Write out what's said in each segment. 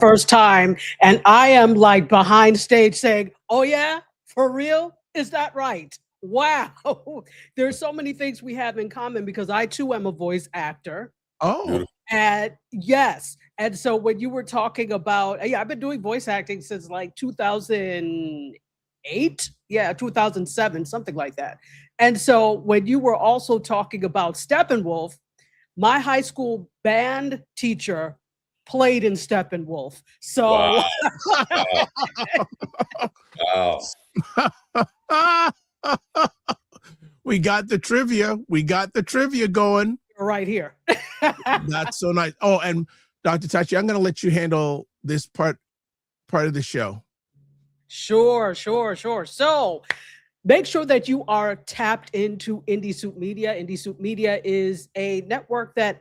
first time, and I am like behind stage saying, "Oh yeah, for real? Is that right? Wow." There's so many things we have in common because I too am a voice actor. Oh, Beautiful. And yes, and so when you were talking about, yeah, I've been doing voice acting since like 2008, yeah, 2007, something like that. And so when you were also talking about Steppenwolf, my high school band teacher played in Steppenwolf. Wow. So Wow. Wow. we got the trivia. We got the trivia going. you're right here. That's so nice. Oh, and Dr. Tachi, I'm going to let you handle this part of the show. Sure, sure, sure. So make sure that you are tapped into Indie Soup Media. Indie Soup Media is a network that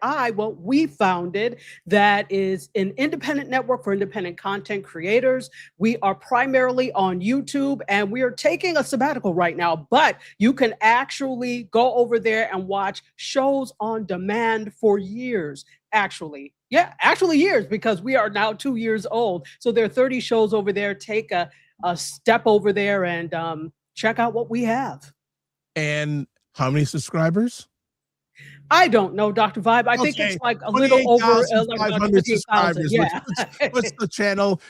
we founded that is an independent network for independent content creators. We are primarily on YouTube and we are taking a sabbatical right now, but you can actually go over there and watch shows on demand for years. Actually, yeah, actually years because we are now 2 years old. So there are 30 shows over there. Take a step over there and check out what we have. And how many subscribers? I don't know, Dr. Vibe. I think it's like a little over like about 28,500 28,000. subscribers. Yeah. What's the channel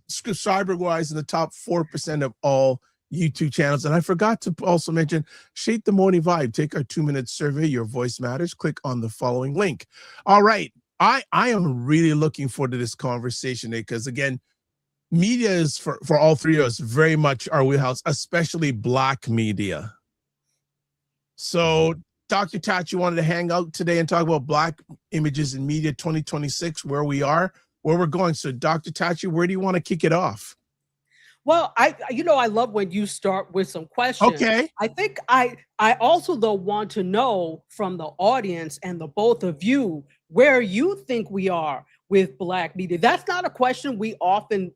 subscriber-wise in the top 4% of all YouTube channels? And I forgot to also mention Shape the Morning Vibe. Take our 2-minute survey. Your voice matters. Click on the following link. All right. I am really looking forward to this conversation because, again, media is for all three of us very much our wheelhouse, especially Black media. So Dr. Tachi wanted to hang out today and talk about Black images in media 2026, where we are, where we're going. So Dr. Tachi, where do you want to kick it off? Well, I love when you start with some questions. Okay. I think I also though want to know from the audience and the both of you where you think we are with Black media. That's not a question we often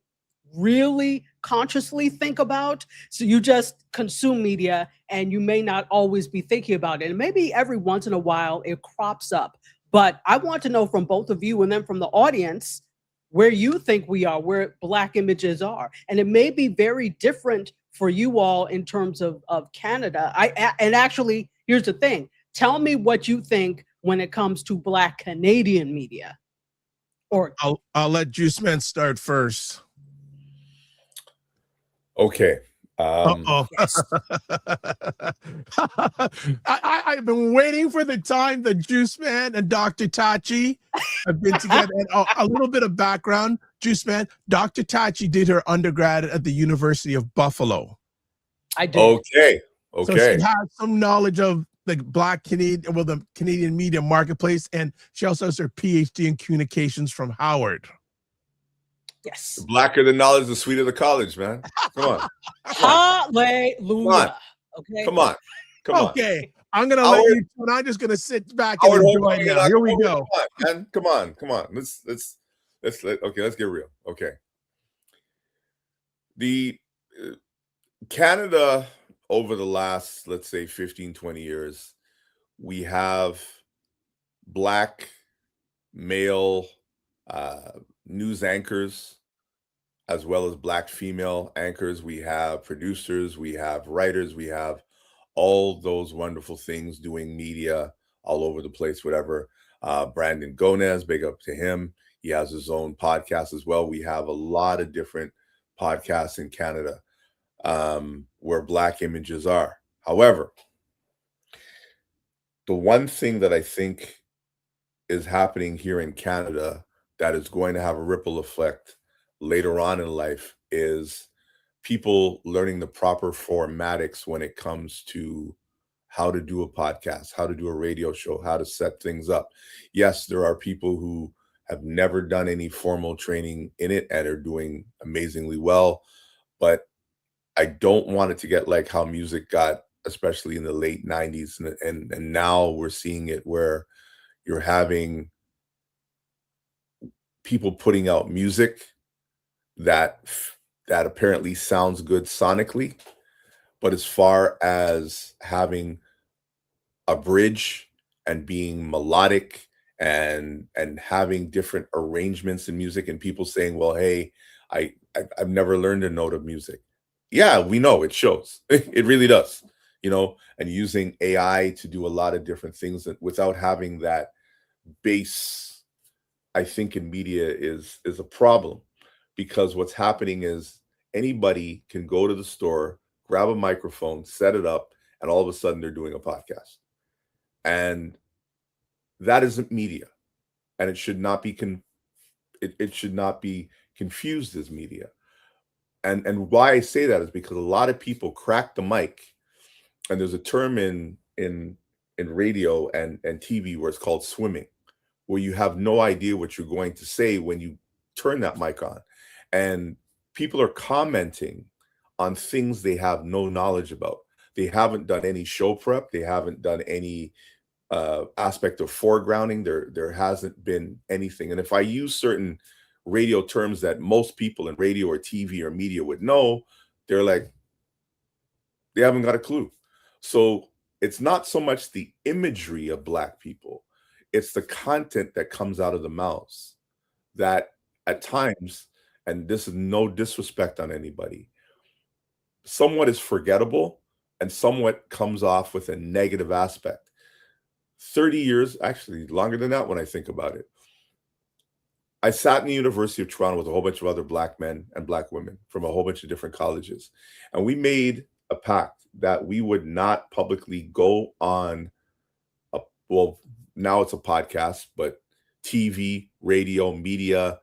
really consciously think about. So you just consume media and you may not always be thinking about it. And maybe every once in a while it crops up. But I want to know from both of you and then from the audience where you think we are, where Black images are. And it may be very different for you all in terms of Canada. And actually, here's the thing. Tell me what you think when it comes to Black Canadian media. Or I'll let Juice Man start first. Okay. yes. I've been waiting for the time that Juice Man and Dr. Tachi have been together. And a little bit of background, Juice Man, Dr. Tachi did her undergrad at the University of Buffalo. I did. Okay. So Okay. she has some knowledge of the Black Canadian, well, the Canadian media marketplace, and she also has her PhD in communications from Howard. Yes. The blacker the knowledge, the sweeter the college, man. Come on. Hallelujah. Okay. Come on. Come on. Okay. I'm gonna let you, and I'm just gonna sit back and Howard enjoy Hogan, now. Here we go. Come on, man. Come on. Come on. Let's let's get real. Okay. The Canada over the last, let's say 15, 20 years, we have Black male news anchors as well as Black female anchors. We have producers, we have writers, we have all those wonderful things doing media all over the place, whatever. Brandon Gonez, big up to him. He has his own podcast as well. We have a lot of different podcasts in Canada where Black images are. However, the one thing that I think is happening here in Canada that is going to have a ripple effect later on in life is people learning the proper formatics when it comes to how to do a podcast, how to do a radio show, how to set things up. Yes, there are people who have never done any formal training in it and are doing amazingly well, but I don't want it to get like how music got, especially in the late 90s. And now we're seeing it where you're having people putting out music that apparently sounds good sonically, but as far as having a bridge and being melodic and having different arrangements in music, and people saying, well, hey, I've never learned a note of music. Yeah, we know it shows. It really does, and using AI to do a lot of different things without having that base, I think, in media is a problem, because what's happening is anybody can go to the store, grab a microphone, set it up, and all of a sudden they're doing a podcast. And that isn't media, and it should not be it should not be confused as media. And why I say that is because a lot of people crack the mic, and there's a term in radio and TV where it's called swimming, where you have no idea what you're going to say when you turn that mic on. And people are commenting on things they have no knowledge about. They haven't done any show prep. They haven't done any aspect of foregrounding. There hasn't been anything. And if I use certain radio terms that most people in radio or TV or media would know, they're like, they haven't got a clue. So it's not so much the imagery of Black people, it's the content that comes out of the mouths that at times, and this is no disrespect on anybody, somewhat is forgettable and somewhat comes off with a negative aspect. 30 years, actually longer than that when I think about it, I sat in the University of Toronto with a whole bunch of other Black men and Black women from a whole bunch of different colleges. And we made a pact that we would not publicly go on well, now it's a podcast, but TV, radio, media,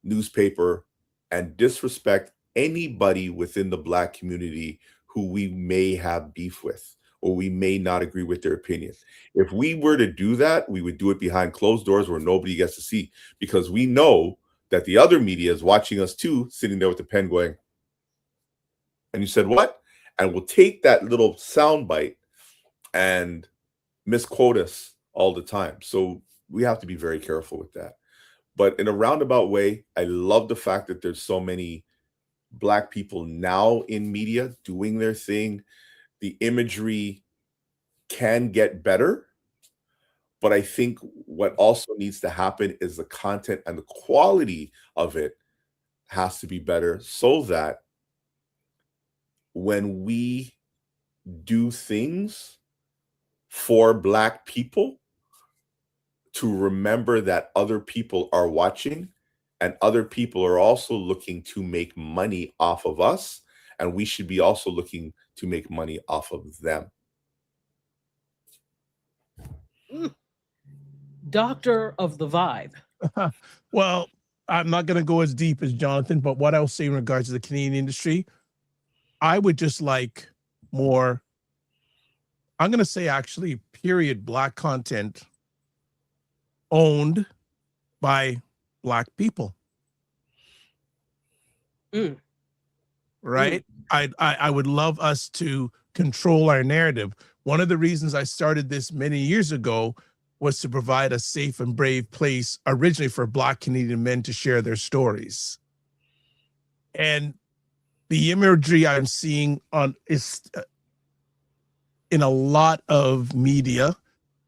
newspaper, and disrespect anybody within the Black community who we may have beef with or we may not agree with their opinion. If we were to do that, we would do it behind closed doors where nobody gets to see, because we know that the other media is watching us too, sitting there with the pen going, and you said what? And we'll take that little soundbite and misquote us all the time. So we have to be very careful with that. But in a roundabout way, I love the fact that there's so many Black people now in media doing their thing. The imagery can get better, but I think what also needs to happen is the content and the quality of it has to be better, so that when we do things for Black people, to remember that other people are watching and other people are also looking to make money off of us, and we should be also looking to make money off of them. Doctor of the Vibe. Well, I'm not going to go as deep as Jonathan, but what I'll say in regards to the Canadian industry, I would just like more, I'm going to say actually, period, Black content owned by Black people. Right? I would love us to control our narrative. One of the reasons I started this many years ago was to provide a safe and brave place originally for Black Canadian men to share their stories. And the imagery I'm seeing on is in a lot of media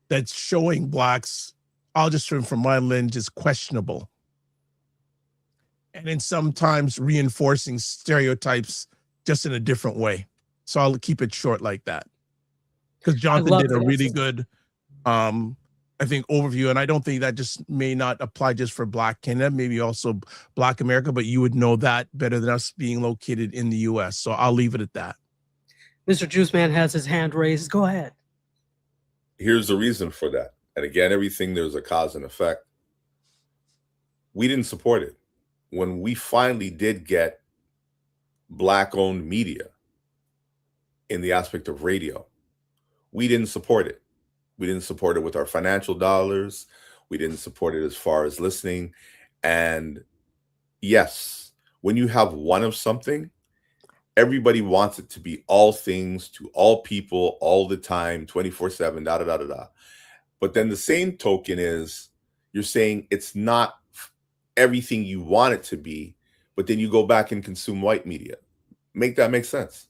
that's showing Blacks, I'll just turn from my lens, is questionable. And then sometimes reinforcing stereotypes just in a different way. So I'll keep it short like that. Because Jonathan did a really good, I think, overview. And I don't think that just may not apply just for Black Canada, maybe also Black America, but you would know that better than us being located in the US. So I'll leave it at that. Mr. Juiceman has his hand raised. Go ahead. Here's the reason for that. And again, everything, there's a cause and effect. We didn't support it. When we finally did get Black-owned media in the aspect of radio, we didn't support it. We didn't support it with our financial dollars. We didn't support it as far as listening. And yes, when you have one of something, everybody wants it to be all things to all people all the time, 24/7, da da da da da. But then the same token is you're saying it's not everything you want it to be, but then you go back and consume white media. Make that make sense,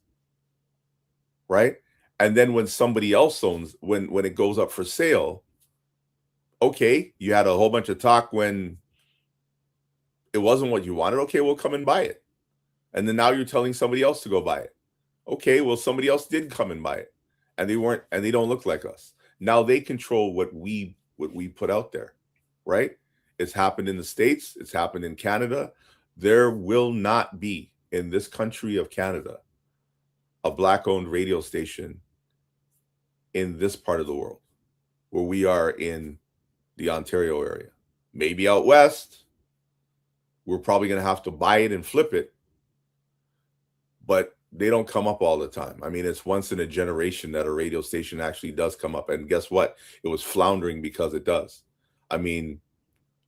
right? And then when somebody else owns, when it goes up for sale, Okay, you had a whole bunch of talk when it wasn't what you wanted. Okay, we'll come and buy it. And then now you're telling somebody else to go buy it. Okay, well, somebody else did come and buy it, and they don't look like us. Now they control what we put out there, right? It's happened in the States, it's happened in Canada. There will not be in this country of Canada a Black-owned radio station in this part of the world where we are in the Ontario area. Maybe out west, we're probably going to have to buy it and flip it, but they don't come up all the time. I mean, it's once in a generation that a radio station actually does come up. And guess what? It was floundering because it does. I mean,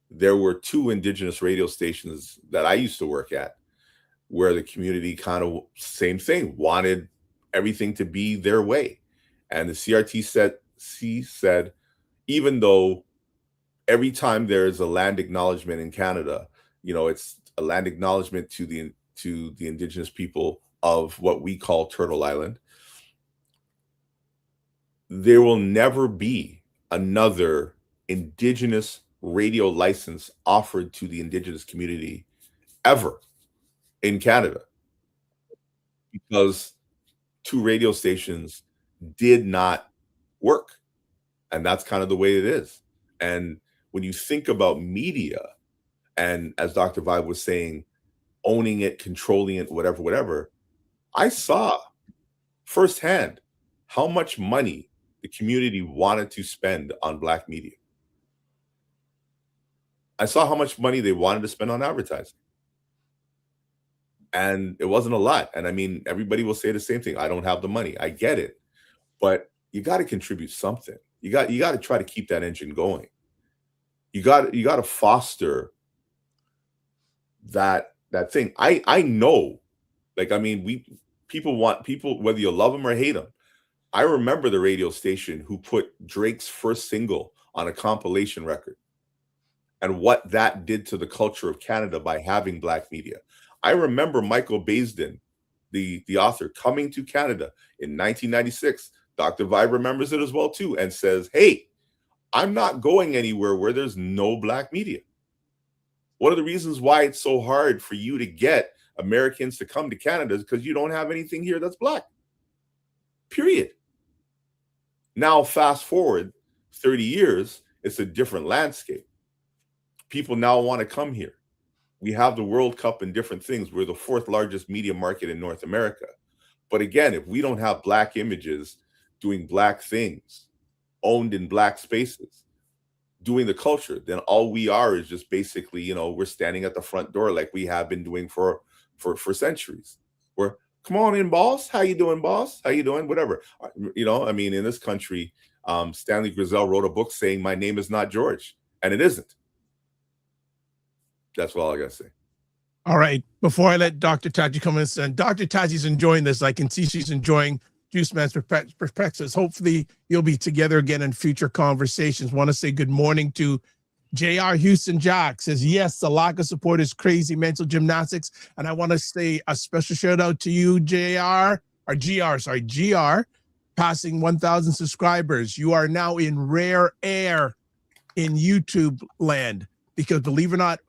there were 2 Indigenous radio stations that I used to work at where the community kind of same thing, wanted everything to be their way. And the CRTC said, even though every time there's a land acknowledgement in Canada, you know, it's a land acknowledgement to the Indigenous people of what we call Turtle Island, there will never be another Indigenous radio license offered to the Indigenous community ever in Canada, because 2 radio stations did not work. And that's kind of the way it is. And when you think about media, and as Dr. Vibe was saying, owning it, controlling it, whatever, I saw firsthand how much money the community wanted to spend on Black media. I saw how much money they wanted to spend on advertising. And it wasn't a lot. And I mean, everybody will say the same thing. I don't have the money. I get it. But you got to contribute something. You got to try to keep that engine going. You got to foster that thing. I know, like, I mean, people whether you love them or hate them. I remember the radio station who put Drake's first single on a compilation record and what that did to the culture of Canada by having Black media. I remember Michael Baisden, the author, coming to Canada in 1996. Dr. Vibe remembers it as well too, and says, hey, I'm not going anywhere where there's no Black media. One of the reasons why it's so hard for you to get Americans to come to Canada is because you don't have anything here that's Black. Period. Now, fast forward 30 years, it's a different landscape. People now want to come here. We have the World Cup and different things. We're the 4th largest media market in North America. But again, if we don't have Black images doing Black things, owned in Black spaces, doing the culture, then all we are is just basically, you know, we're standing at the front door like we have been doing for centuries. We're, come on in, boss. How you doing, boss? How you doing? Whatever. You know, I mean, in this country, Stanley Grizel wrote a book saying, my name is not George, and it isn't. That's all I got to say. All right. Before I let Dr. Taji come in, and Dr. Taji's enjoying this. I can see she's enjoying Juice Man's perspectives. Hopefully you'll be together again in future conversations. Want to say good morning to JR Houston Jack. Says, yes, the lack of support is crazy mental gymnastics. And I want to say a special shout out to you, GR, passing 1,000 subscribers. You are now in rare air in YouTube land, because believe it or not,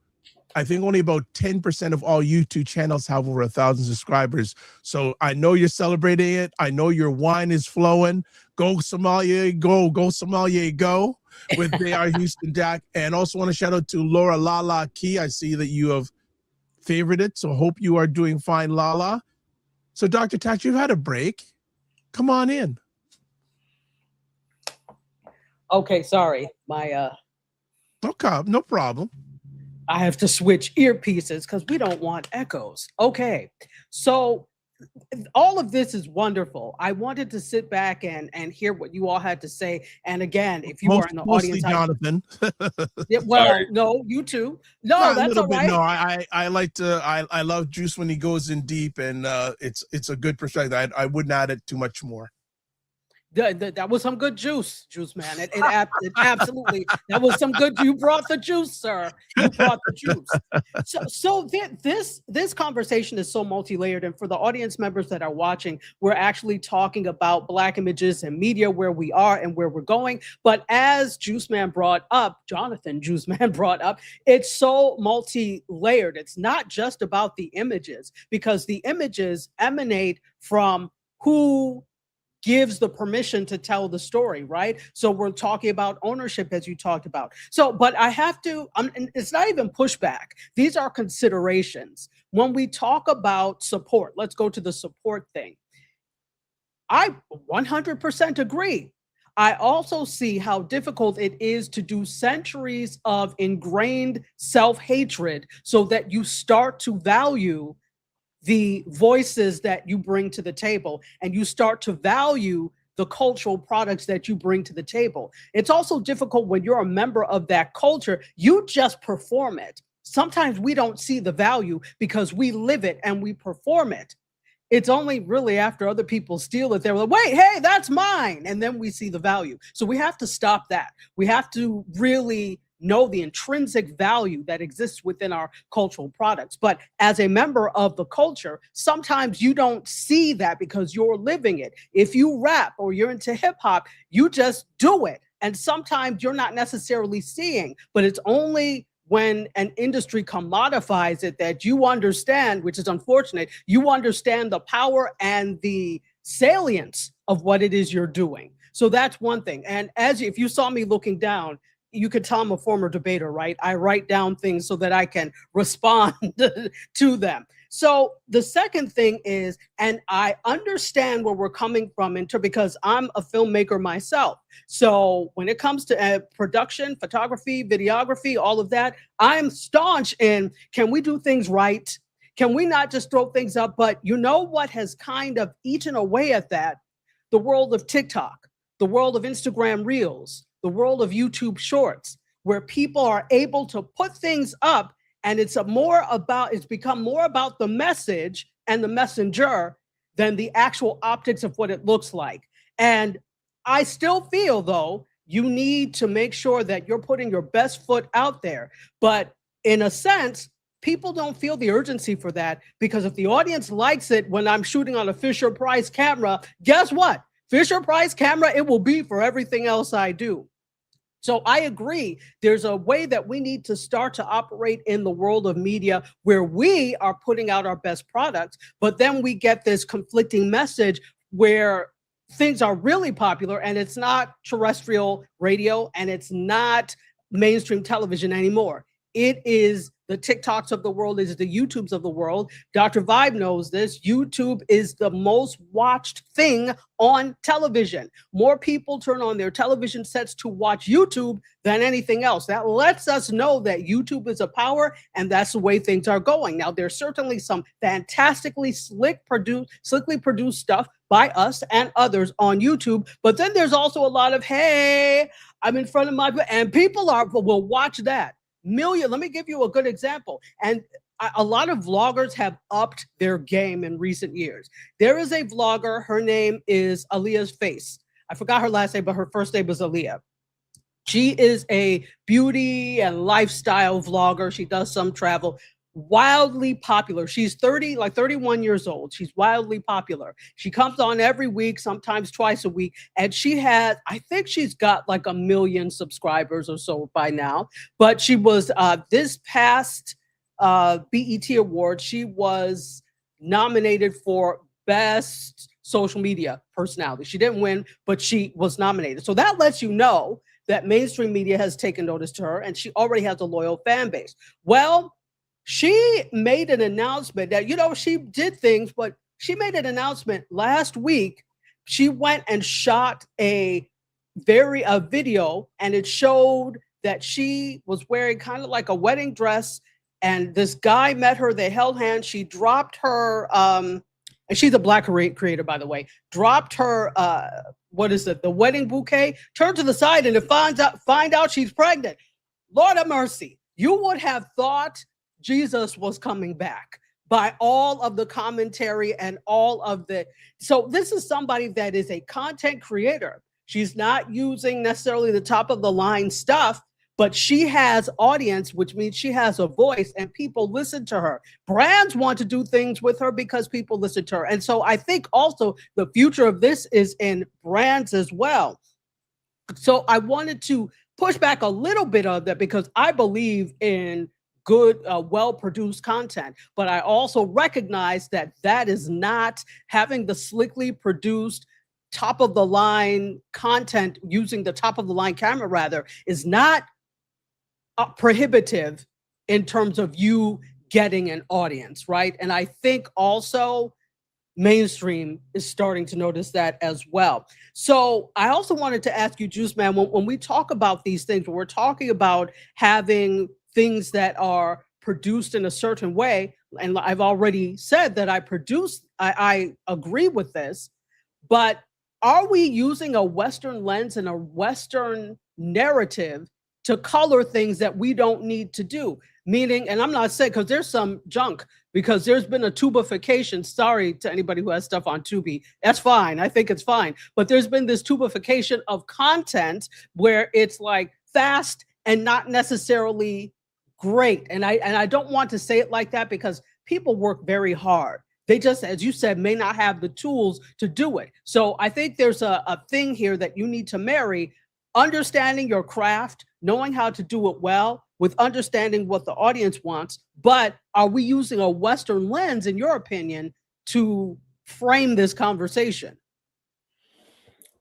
I think only about 10% of all YouTube channels have over 1,000 subscribers. So I know you're celebrating it. I know your wine is flowing. Go Somalia, go Somalia, go with JR Houston Jack. And also want to shout out to Laura Lala Key. I see that you have favored it. So hope you are doing fine, Lala. So Dr. Tachi, you've had a break. Come on in. Okay, sorry. My Okay, no problem. I have to switch earpieces because we don't want echoes. Okay, so all of this is wonderful. I wanted to sit back and hear what you all had to say. And again, if you are in the audience, Jonathan. Well, Sorry. no, you too. No, that's all right. No, I like to. I love Juice when he goes in deep, and it's a good perspective. I wouldn't add it too much more. That was some good juice, man. It absolutely, that was some good. You brought the juice, sir. You brought the juice. This conversation is so multi-layered, and for the audience members that are watching, we're actually talking about Black images and media, where we are and where we're going. But as Juice Man brought up, Jonathan Juice Man brought up, it's so multi-layered. It's not just about the images, because the images emanate from who gives the permission to tell the story, right? So we're talking about ownership, as you talked about. So, but I have to, it's not even pushback. These are considerations. When we talk about support, let's go to the support thing. I 100% agree. I also see how difficult it is to do centuries of ingrained self-hatred so that you start to value the voices that you bring to the table, and you start to value the cultural products that you bring to the table. It's also difficult when you're a member of that culture, you just perform it. Sometimes we don't see the value because we live it and we perform it. It's only really after other people steal it, they're like, wait, hey, that's mine. And then we see the value. So we have to stop that. We have to really know the intrinsic value that exists within our cultural products. But as a member of the culture, sometimes you don't see that because you're living it. If you rap or you're into hip hop, you just do it. And sometimes you're not necessarily seeing, but it's only when an industry commodifies it that you understand, which is unfortunate, you understand the power and the salience of what it is you're doing. So that's one thing. And if you saw me looking down, you could tell I'm a former debater, right? I write down things so that I can respond to them. So the second thing is, and I understand where we're coming from because I'm a filmmaker myself. So when it comes to production, photography, videography, all of that, I'm staunch in, can we do things right? Can we not just throw things up? But you know what has kind of eaten away at that? The world of TikTok, the world of Instagram Reels, the world of YouTube Shorts, where people are able to put things up, and it's become more about the message and the messenger than the actual optics of what it looks like. And I still feel, though, you need to make sure that you're putting your best foot out there. But in a sense, people don't feel the urgency for that, because if the audience likes it when I'm shooting on a Fisher-Price camera, guess what? Fisher-Price camera, it will be for everything else I do. So I agree. There's a way that we need to start to operate in the world of media where we are putting out our best products, but then we get this conflicting message where things are really popular and it's not terrestrial radio and it's not mainstream television anymore. It is the TikToks of the world, is the YouTubes of the world. Dr. Vibe knows this. YouTube is the most watched thing on television. More people turn on their television sets to watch YouTube than anything else. That lets us know that YouTube is a power, and that's the way things are going. Now, there's certainly some fantastically slickly produced stuff by us and others on YouTube, but then there's also a lot of, hey, I'm in front of my, and people will watch that. Let me give you a good example. And a lot of vloggers have upped their game in recent years. There is a vlogger, her name is Aaliyah's Face. I forgot her last name, but her first name is Aaliyah. She is a beauty and lifestyle vlogger. She does some travel. Wildly popular. She's 31 years old. She's wildly popular. She comes on every week, sometimes twice a week. And I think she's got like 1 million subscribers or so by now. But she was, this past BET Award, she was nominated for Best Social Media Personality. She didn't win, but she was nominated. So that lets you know that mainstream media has taken notice to her and she already has a loyal fan base. Well, she made an announcement that, she did things, but she made an announcement last week. She went and shot a video, and it showed that she was wearing kind of like a wedding dress, and this guy met her. They held hands. She dropped her, and she's a Black creator, by the way, dropped her, the wedding bouquet, turned to the side, and find out she's pregnant. Lord have mercy. You would have thought Jesus was coming back. by all of the commentary and all of the, so this is somebody that is a content creator. She's not using necessarily the top of the line stuff, but she has audience, which means she has a voice and people listen to her. Brands want to do things with her because people listen to her. And so I think also the future of this is in brands as well. So I wanted to push back a little bit of that because I believe in good, well-produced content, but I also recognize that that is not having the slickly produced top of the line content using the top of the line camera rather is not prohibitive in terms of you getting an audience, right? And I think also mainstream is starting to notice that as well. So I also wanted to ask you, Juice Man, when we talk about these things, when we're talking about having things that are produced in a certain way, and I've already said that I agree with this, but are we using a Western lens and a Western narrative to color things that we don't need to do? Meaning, and I'm not saying, because there's some junk, because there's been a tubification. Sorry to anybody who has stuff on Tubi. That's fine. I think it's fine. But there's been this tubification of content where it's like fast and not necessarily great. And I don't want to say it like that because people work very hard. They just, as you said, may not have the tools to do it. So I think there's a thing here that you need to marry understanding your craft, knowing how to do it well, with understanding what the audience wants. But are we using a Western lens, in your opinion, to frame this conversation?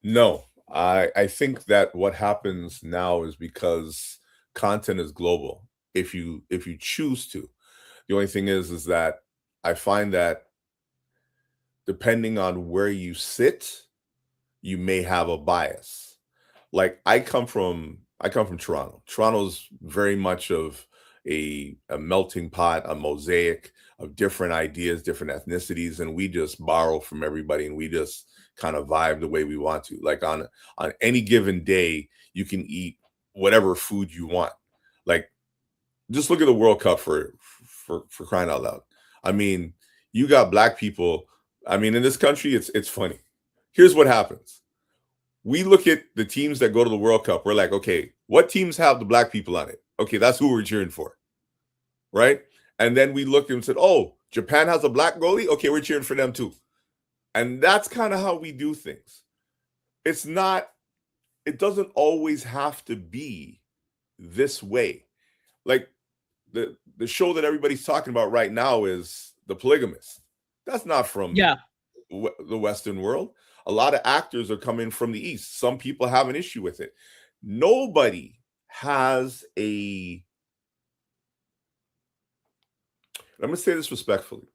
No, I think that what happens now is because content is global. If you choose to, the only thing is that I find that depending on where you sit, you may have a bias. Like I come from Toronto. Toronto's very much of a melting pot, a mosaic of different ideas, different ethnicities, and we just borrow from everybody and we just kind of vibe the way we want to. Like on any given day, you can eat whatever food you want. Like just look at the World Cup for crying out loud. I mean, you got black people. I mean, in this country, it's funny. Here's what happens. We look at the teams that go to the World Cup. We're like, okay, what teams have the black people on it? Okay, that's who we're cheering for, right? And then we looked and said, oh, Japan has a black goalie? Okay, we're cheering for them too. And that's kind of how we do things. It doesn't always have to be this way. Like the show that everybody's talking about right now is The Polygamist. That's not from the Western world. A lot of actors are coming from the East. Some people have an issue with it. Nobody has a, I'm going to say this respectfully.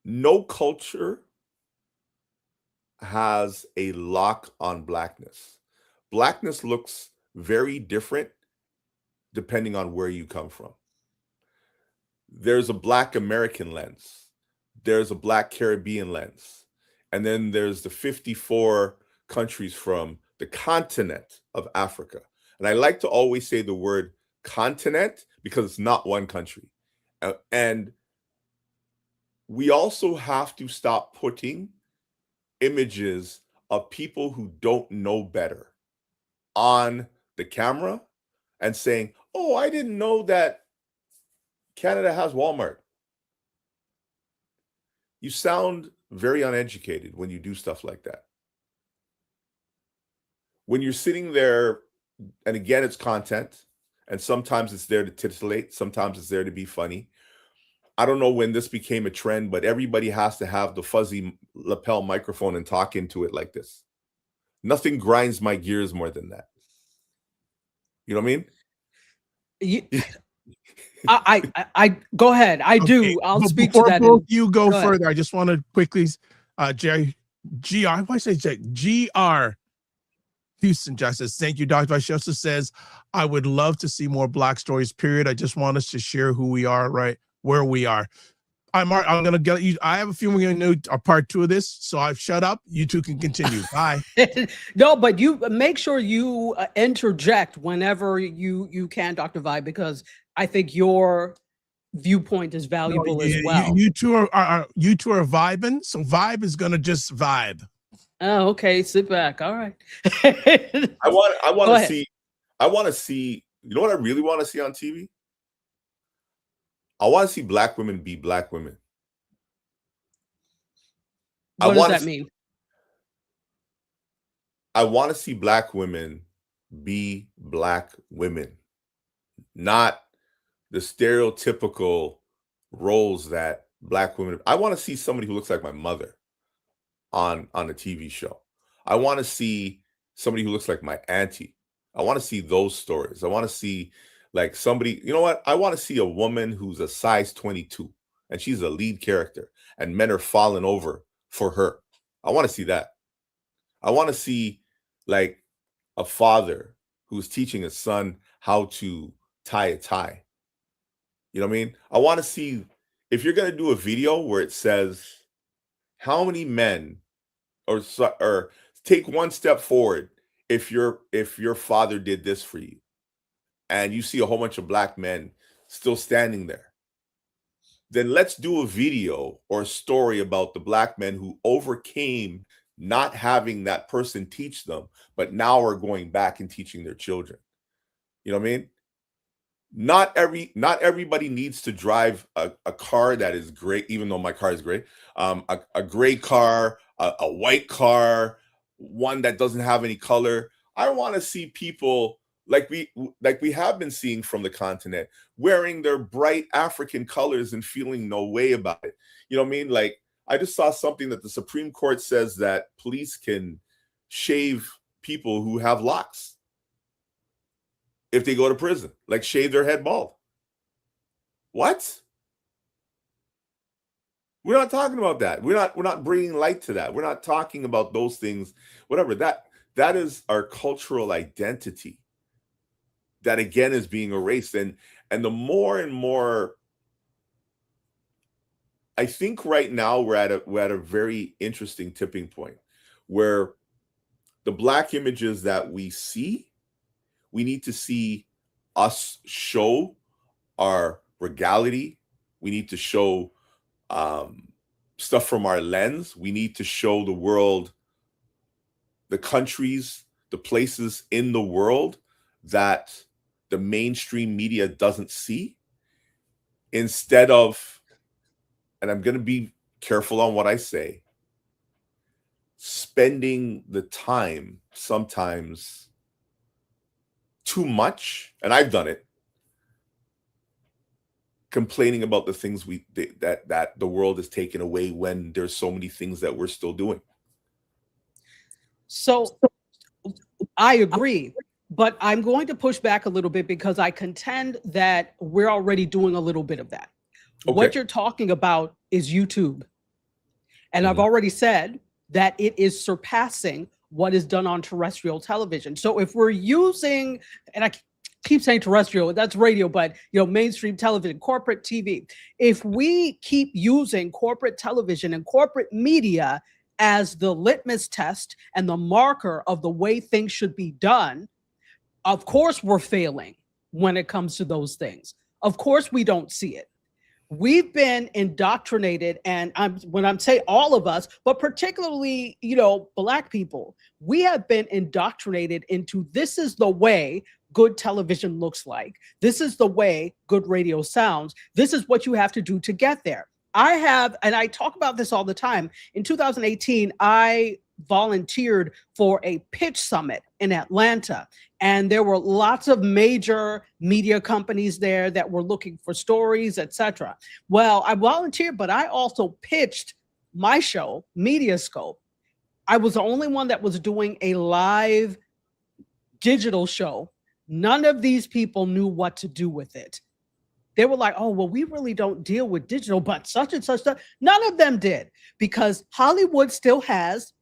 No culture has a lock on blackness. Blackness looks very different depending on where you come from. There's a Black American lens. There's a Black Caribbean lens. And then there's the 54 countries from the continent of Africa. And I like to always say the word continent because it's not one country. And we also have to stop putting images of people who don't know better on the camera and saying, oh, I didn't know that Canada has Walmart. You sound very uneducated when you do stuff like that. When you're sitting there, and again, it's content, and sometimes it's there to titillate, sometimes it's there to be funny. I don't know when this became a trend, but everybody has to have the fuzzy lapel microphone and talk into it like this. Nothing grinds my gears more than that. You know what I mean? I go ahead. I do. I'll speak to that. Before you go further, I just want to quickly, GR Houston Justice. Thank you, Dr. Vashiosa says, I would love to see more Black stories, period. I just want us to share who we are, right where we are. I'm going to get you. I have a few more going to do a part 2 of this, so I've shut up. You two can continue. Bye. No, but you make sure you interject whenever you can, Dr. Vi, because I think your viewpoint is valuable as you, well. you two you two are vibing, so vibe is gonna just vibe. Oh, okay. Sit back. All right. I want Go to ahead. see. I want to see. You know what I really want to see on TV? I want to see black women be black women. What does that mean? I want to see black women be black women, not the stereotypical roles that black women. I want to see somebody who looks like my mother on a TV show. I want to see somebody who looks like my auntie. I want to see those stories. I want to see like somebody, you know what? I want to see a woman who's a size 22 and she's a lead character and men are falling over for her. I want to see that. I want to see like a father who's teaching his son how to tie a tie. You know what I mean? I want to see, if you're going to do a video where it says how many men, or take one step forward if your father did this for you, and you see a whole bunch of black men still standing there, then let's do a video or a story about the black men who overcame not having that person teach them, but now are going back and teaching their children. You know what I mean? Not everybody needs to drive a car that is great, even though my car is great. A gray car, a white car, one that doesn't have any color. I want to see people like we have been seeing from the continent, wearing their bright African colors and feeling no way about it. You know what I mean? Like, I just saw something that the Supreme Court says that police can shave people who have locks if they go to prison, like shave their head bald. What? We're not talking about that. We're not bringing light to that. We're not talking about those things. Whatever. That is our cultural identity that again is being erased. And the more and more, I think right now we're at a very interesting tipping point where the black images that we see, we need to see us show our regality. We need to show stuff from our lens. We need to show the world, the countries, the places in the world that the mainstream media doesn't see, instead of, and I'm going to be careful on what I say, spending the time sometimes too much, and I've done it, complaining about the things that the world has taken away when there's so many things that we're still doing. So I agree, but I'm going to push back a little bit because I contend that we're already doing a little bit of that. Okay. What you're talking about is YouTube. And I've already said that it is surpassing what is done on terrestrial television. So if we're using, and I keep saying terrestrial, that's radio, but mainstream television, corporate TV, if we keep using corporate television and corporate media as the litmus test and the marker of the way things should be done, of course we're failing when it comes to those things. Of course we don't see it. We've been indoctrinated, and when I'm saying all of us, but particularly, Black people, we have been indoctrinated into this is the way good television looks like. This is the way good radio sounds. This is what you have to do to get there. And I talk about this all the time. In 2018, I volunteered for a pitch summit in Atlanta. And there were lots of major media companies there that were looking for stories, etc. Well, I volunteered, but I also pitched my show, Mediascope. I was the only one that was doing a live digital show. None of these people knew what to do with it. They were like, oh, well, we really don't deal with digital, but such and such stuff. None of them did, because Hollywood still has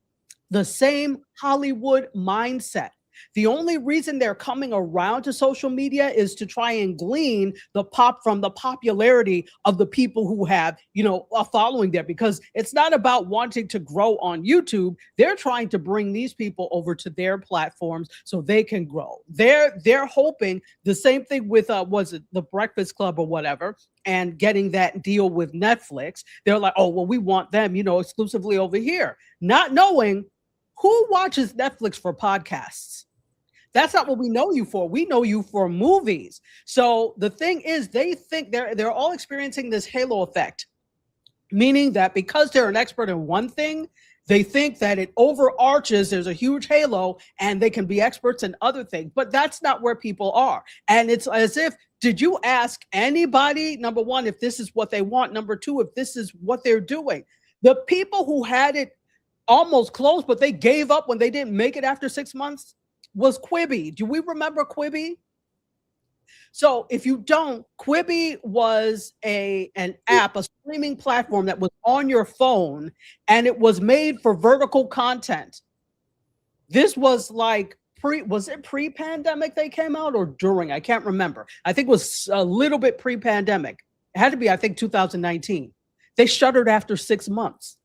the same Hollywood mindset. The only reason they're coming around to social media is to try and glean the popularity of the people who have, are following there, because it's not about wanting to grow on YouTube. They're trying to bring these people over to their platforms so they can grow. They're hoping the same thing with was it The Breakfast Club or whatever, and getting that deal with Netflix. They're like, oh, well, we want them, exclusively over here, not knowing who watches Netflix for podcasts. That's not what we know you for. We know you for movies. So the thing is, they think they're all experiencing this halo effect, meaning that because they're an expert in one thing, they think that it overarches, there's a huge halo, and they can be experts in other things. But that's not where people are. And it's as if, did you ask anybody, number one, if this is what they want? Number two, if this is what they're doing? The people who had it almost close, but they gave up when they didn't make it after 6 months, was Quibi. Do we remember Quibi? So if you don't, Quibi was an app, a streaming platform that was on your phone, and it was made for vertical content. This was like was it pre-pandemic they came out, or during? I can't remember. I think it was a little bit pre-pandemic. It had to be, I think, 2019. They shuttered after 6 months.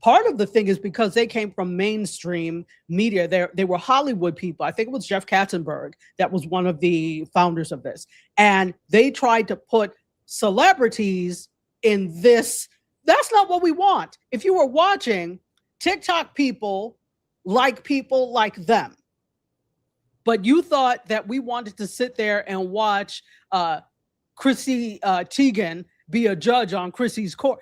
Part of the thing is because they came from mainstream media. They were Hollywood people. I think it was Jeff Katzenberg that was one of the founders of this. And they tried to put celebrities in this. That's not what we want. If you were watching, TikTok people like them. But you thought that we wanted to sit there and watch Chrissy Teigen be a judge on Chrissy's court.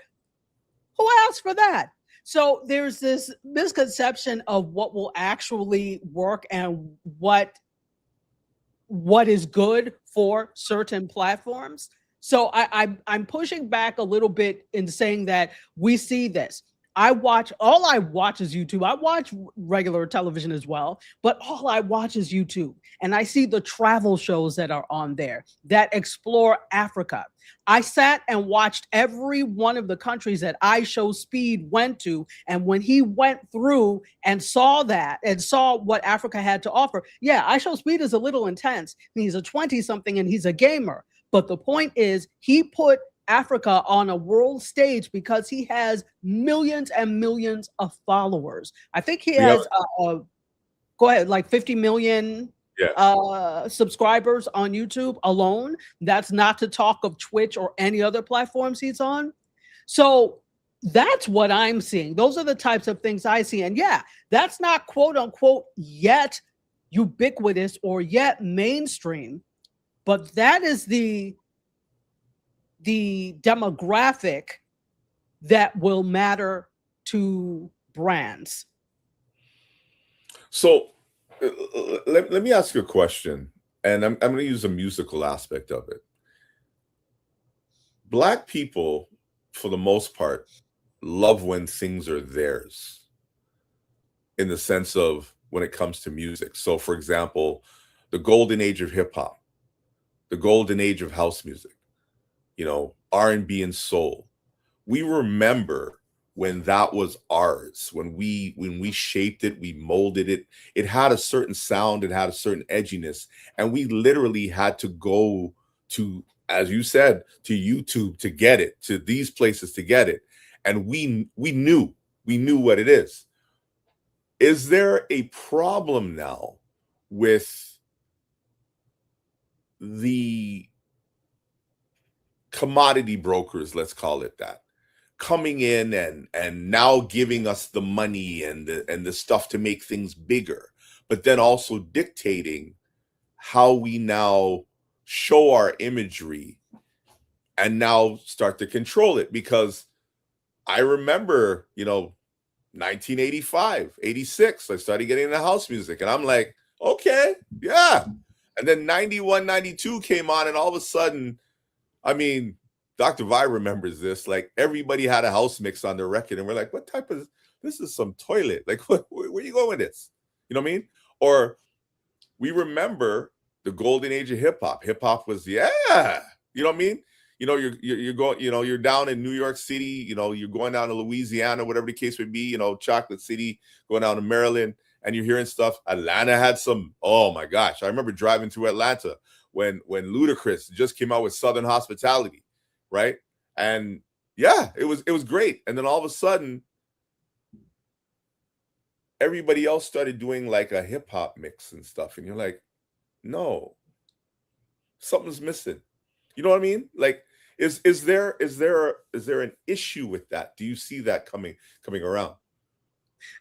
Who asked for that? So there's this misconception of what will actually work and what is good for certain platforms. So I'm pushing back a little bit in saying that we see this. All I watch is YouTube. I watch regular television as well, but all I watch is YouTube. And I see the travel shows that are on there that explore Africa. I sat and watched every one of the countries that iShowSpeed went to. And when he went through and saw that and saw what Africa had to offer, yeah, iShowSpeed is a little intense. He's a 20-something and he's a gamer. But the point is, he put Africa on a world stage because he has millions and millions of followers. I think he has, go ahead, like 50 million subscribers on YouTube alone. That's not to talk of Twitch or any other platforms he's on. So that's what I'm seeing. Those are the types of things I see. And yeah, that's not quote unquote yet ubiquitous or yet mainstream, but that is the demographic that will matter to brands. So let me ask you a question, and I'm going to use a musical aspect of it. Black people, for the most part, love when things are theirs, in the sense of when it comes to music. So, for example, the golden age of hip hop, the golden age of house music, R&B and soul. We remember when that was ours, when we shaped it, we molded it. It had a certain sound, it had a certain edginess, and we literally had to go to, as you said, to YouTube to get it, to these places to get it. And we knew what it is. Is there a problem now with the commodity brokers, let's call it that, coming in and now giving us the money and the stuff to make things bigger, but then also dictating how we now show our imagery and now start to control it? Because I remember, 1985, 86, I started getting into house music, and I'm like, okay, yeah. And then 91, 92 came on, and all of a sudden, I mean, Dr. Vi remembers this. Like, everybody had a house mix on their record, and we're like, what type of, this is some toilet. Like, where are you going with this? You know what I mean? Or we remember the golden age of hip hop. Hip hop was, you know what I mean? You're going, you're down in New York City, you're going down to Louisiana, whatever the case may be, Chocolate City, going down to Maryland, and you're hearing stuff. Atlanta had some, oh my gosh. I remember driving through Atlanta when Ludacris just came out with Southern Hospitality, right? And yeah, it was great. And then all of a sudden, everybody else started doing like a hip hop mix and stuff. And you're like, no, something's missing. You know what I mean? Like, is there an issue with that? Do you see that coming around?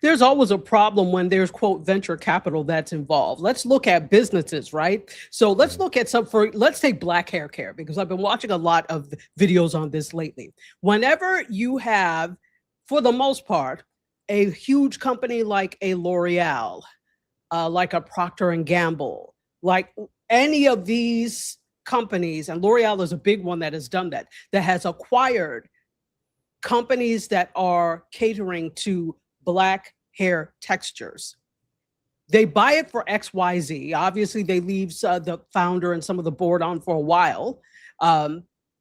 There's always a problem when there's, quote, venture capital that's involved. Let's look at businesses, right? So let's look at let's take Black Hair Care, because I've been watching a lot of videos on this lately. Whenever you have, for the most part, a huge company like a L'Oreal, like a Procter and Gamble, like any of these companies, and L'Oreal is a big one that has done that has acquired companies that are catering to Black hair textures. They buy it for XYZ. Obviously, they leave the founder and some of the board on for a while,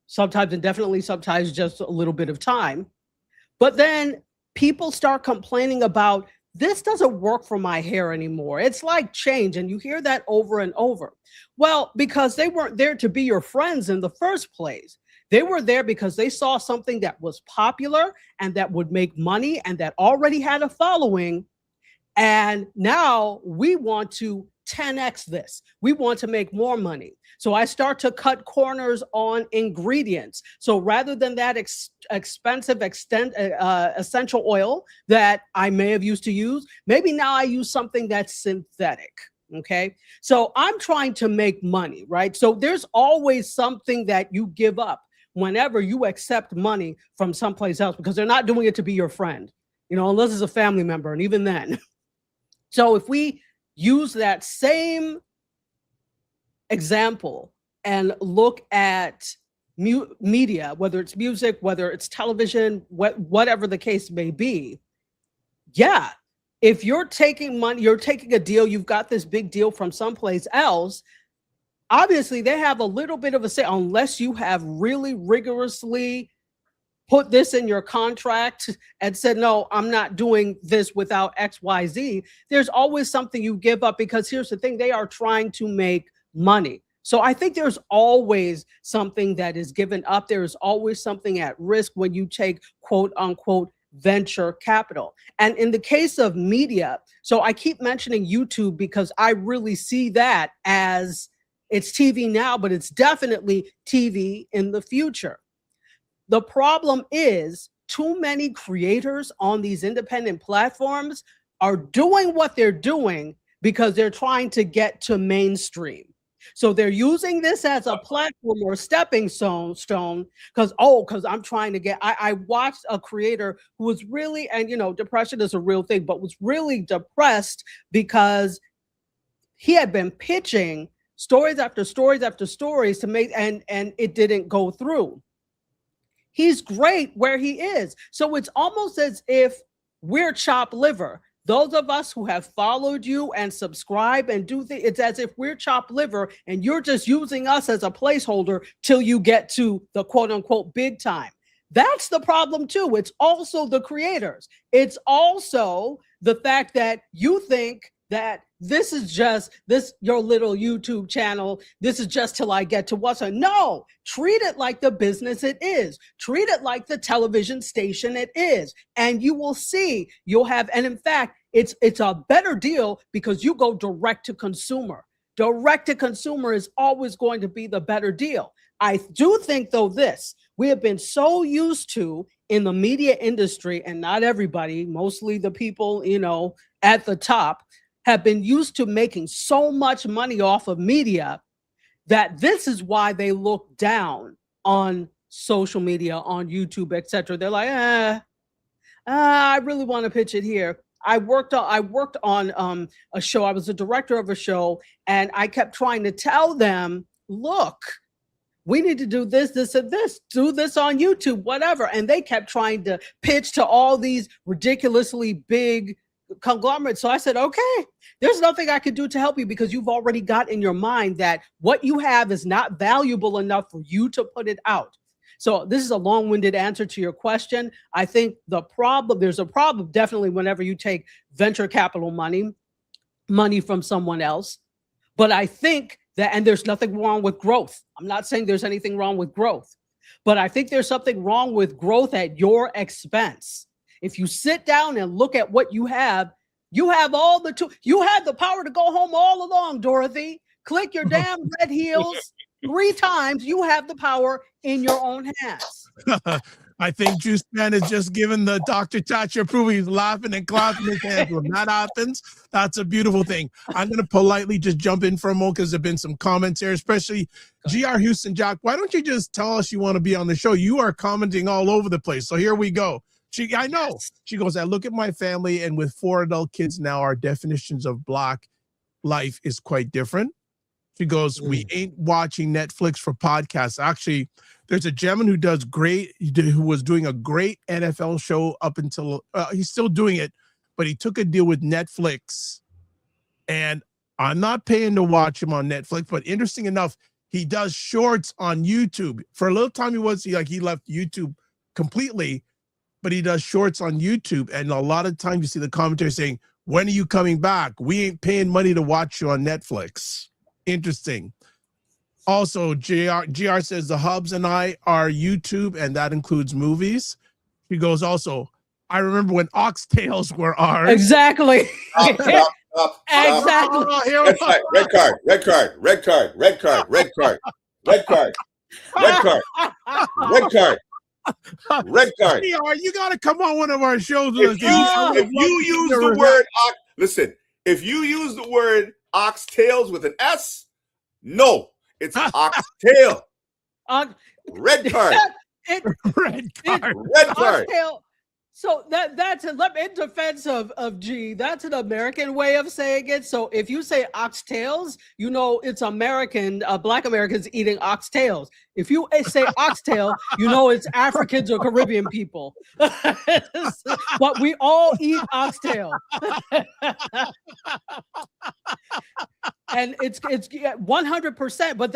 sometimes indefinitely, sometimes just a little bit of time. But then people start complaining about, this doesn't work for my hair anymore. It's like change. And you hear that over and over. Well, because they weren't there to be your friends in the first place. They were there because they saw something that was popular and that would make money and that already had a following. And now we want to 10x this. We want to make more money. So I start to cut corners on ingredients. So rather than that expensive essential oil that I may have used to use, maybe now I use something that's synthetic. Okay. So I'm trying to make money, right? So there's always something that you give up whenever you accept money from someplace else, because they're not doing it to be your friend, unless it's a family member. And even then. So if we use that same example and look at media, whether it's music, whether it's television, whatever the case may be, yeah, if you're taking money, you're taking a deal, you've got this big deal from someplace else, obviously they have a little bit of a say, unless you have really rigorously put this in your contract and said, no, I'm not doing this without XYZ. There's always something you give up, because here's the thing, they are trying to make money. So I think there's always something that is given up. There is always something at risk when you take, quote unquote, venture capital. And in the case of media, so I keep mentioning YouTube because I really see that as, it's TV now, but it's definitely TV in the future. The problem is too many creators on these independent platforms are doing what they're doing because they're trying to get to mainstream. So they're using this as a platform or a stepping stone because I'm trying to get, I watched a creator who was really, and depression is a real thing, but was really depressed because he had been pitching stories after stories after stories to make, and it didn't go through. He's great where he is. So it's almost as if we're chopped liver. Those of us who have followed you and subscribe and do things, it's as if we're chopped liver and you're just using us as a placeholder till you get to the quote unquote big time. That's the problem too. It's also the creators. It's also the fact that you think that this is just your little YouTube channel. This is just till I get to what's on. No, treat it like the business it is. Treat it like the television station it is. And you will see you'll have, and in fact, it's a better deal because you go direct to consumer. Direct to consumer is always going to be the better deal. I do think though we have been so used to in the media industry, and not everybody, mostly the people, at the top, have been used to making so much money off of media that this is why they look down on social media, on YouTube, etc. They're like, I really want to pitch it here. I worked on a show. I was a director of a show, and I kept trying to tell them, look, we need to do this, this, and this, do this on YouTube, whatever. And they kept trying to pitch to all these ridiculously big conglomerate. So I said, okay, there's nothing I could do to help you because you've already got in your mind that what you have is not valuable enough for you to put it out. So this is a long-winded answer to your question. I think there's a problem definitely whenever you take venture capital money. money from someone else. But I think that, and there's nothing wrong with growth. I'm not saying there's anything wrong with growth, but I think there's something wrong with growth at your expense. If you sit down and look at what you have all the tools. You had the power to go home all along, Dorothy. Click your damn red heels 3 times. You have the power in your own hands. I think Juice Man is just giving the Dr. Tachi approval. He's laughing and clapping his hands. When that happens, that's a beautiful thing. I'm going to politely just jump in for a moment because there have been some comments here, especially GR Houston Jack. Why don't you just tell us you want to be on the show? You are commenting all over the place. So here we go. I know. She goes, I look at my family, and with 4 adult kids now, our definitions of Black life is quite different. She goes, we ain't watching Netflix for podcasts. Actually, there's a gentleman who was doing a great NFL show up until, he's still doing it, but he took a deal with Netflix. And I'm not paying to watch him on Netflix, but interesting enough, he does shorts on YouTube. For a little time he left YouTube completely, but he does shorts on YouTube. And a lot of times you see the commentary saying, when are you coming back? We ain't paying money to watch you on Netflix. Interesting. Also, GR says the Hubs and I are YouTube, and that includes movies. She goes also, I remember when Oxtails were ours. Exactly. Exactly. Oh, here we go. Red card. Red card. Red card. Red card. Red card. Red card. Red card. Red card. Red card. GR, you got to come on one of our shows with us. If you use the word, listen, if you use the word oxtails with an S, no, it's oxtail. Red card. Red card. Red card. Oxtail. So that's in defense of G. That's an American way of saying it. So if you say oxtails, you know it's American, Black Americans eating oxtails. If you say oxtail, you know it's Africans or Caribbean people. But we all eat oxtail. And it's 100%. But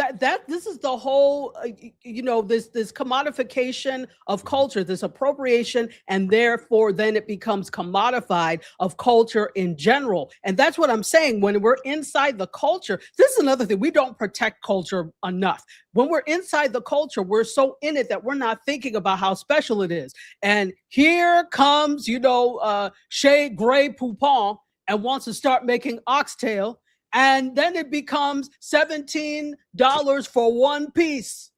this is the whole, this commodification of culture, this appropriation, and therefore then it becomes commodified of culture in general. And that's what I'm saying. When we're inside the culture, this is another thing. We don't protect culture enough. When we're inside the culture, we're so in it that we're not thinking about how special it is. And here comes, Shea Gray Poupon and wants to start making oxtail. And then it becomes $17 for one piece.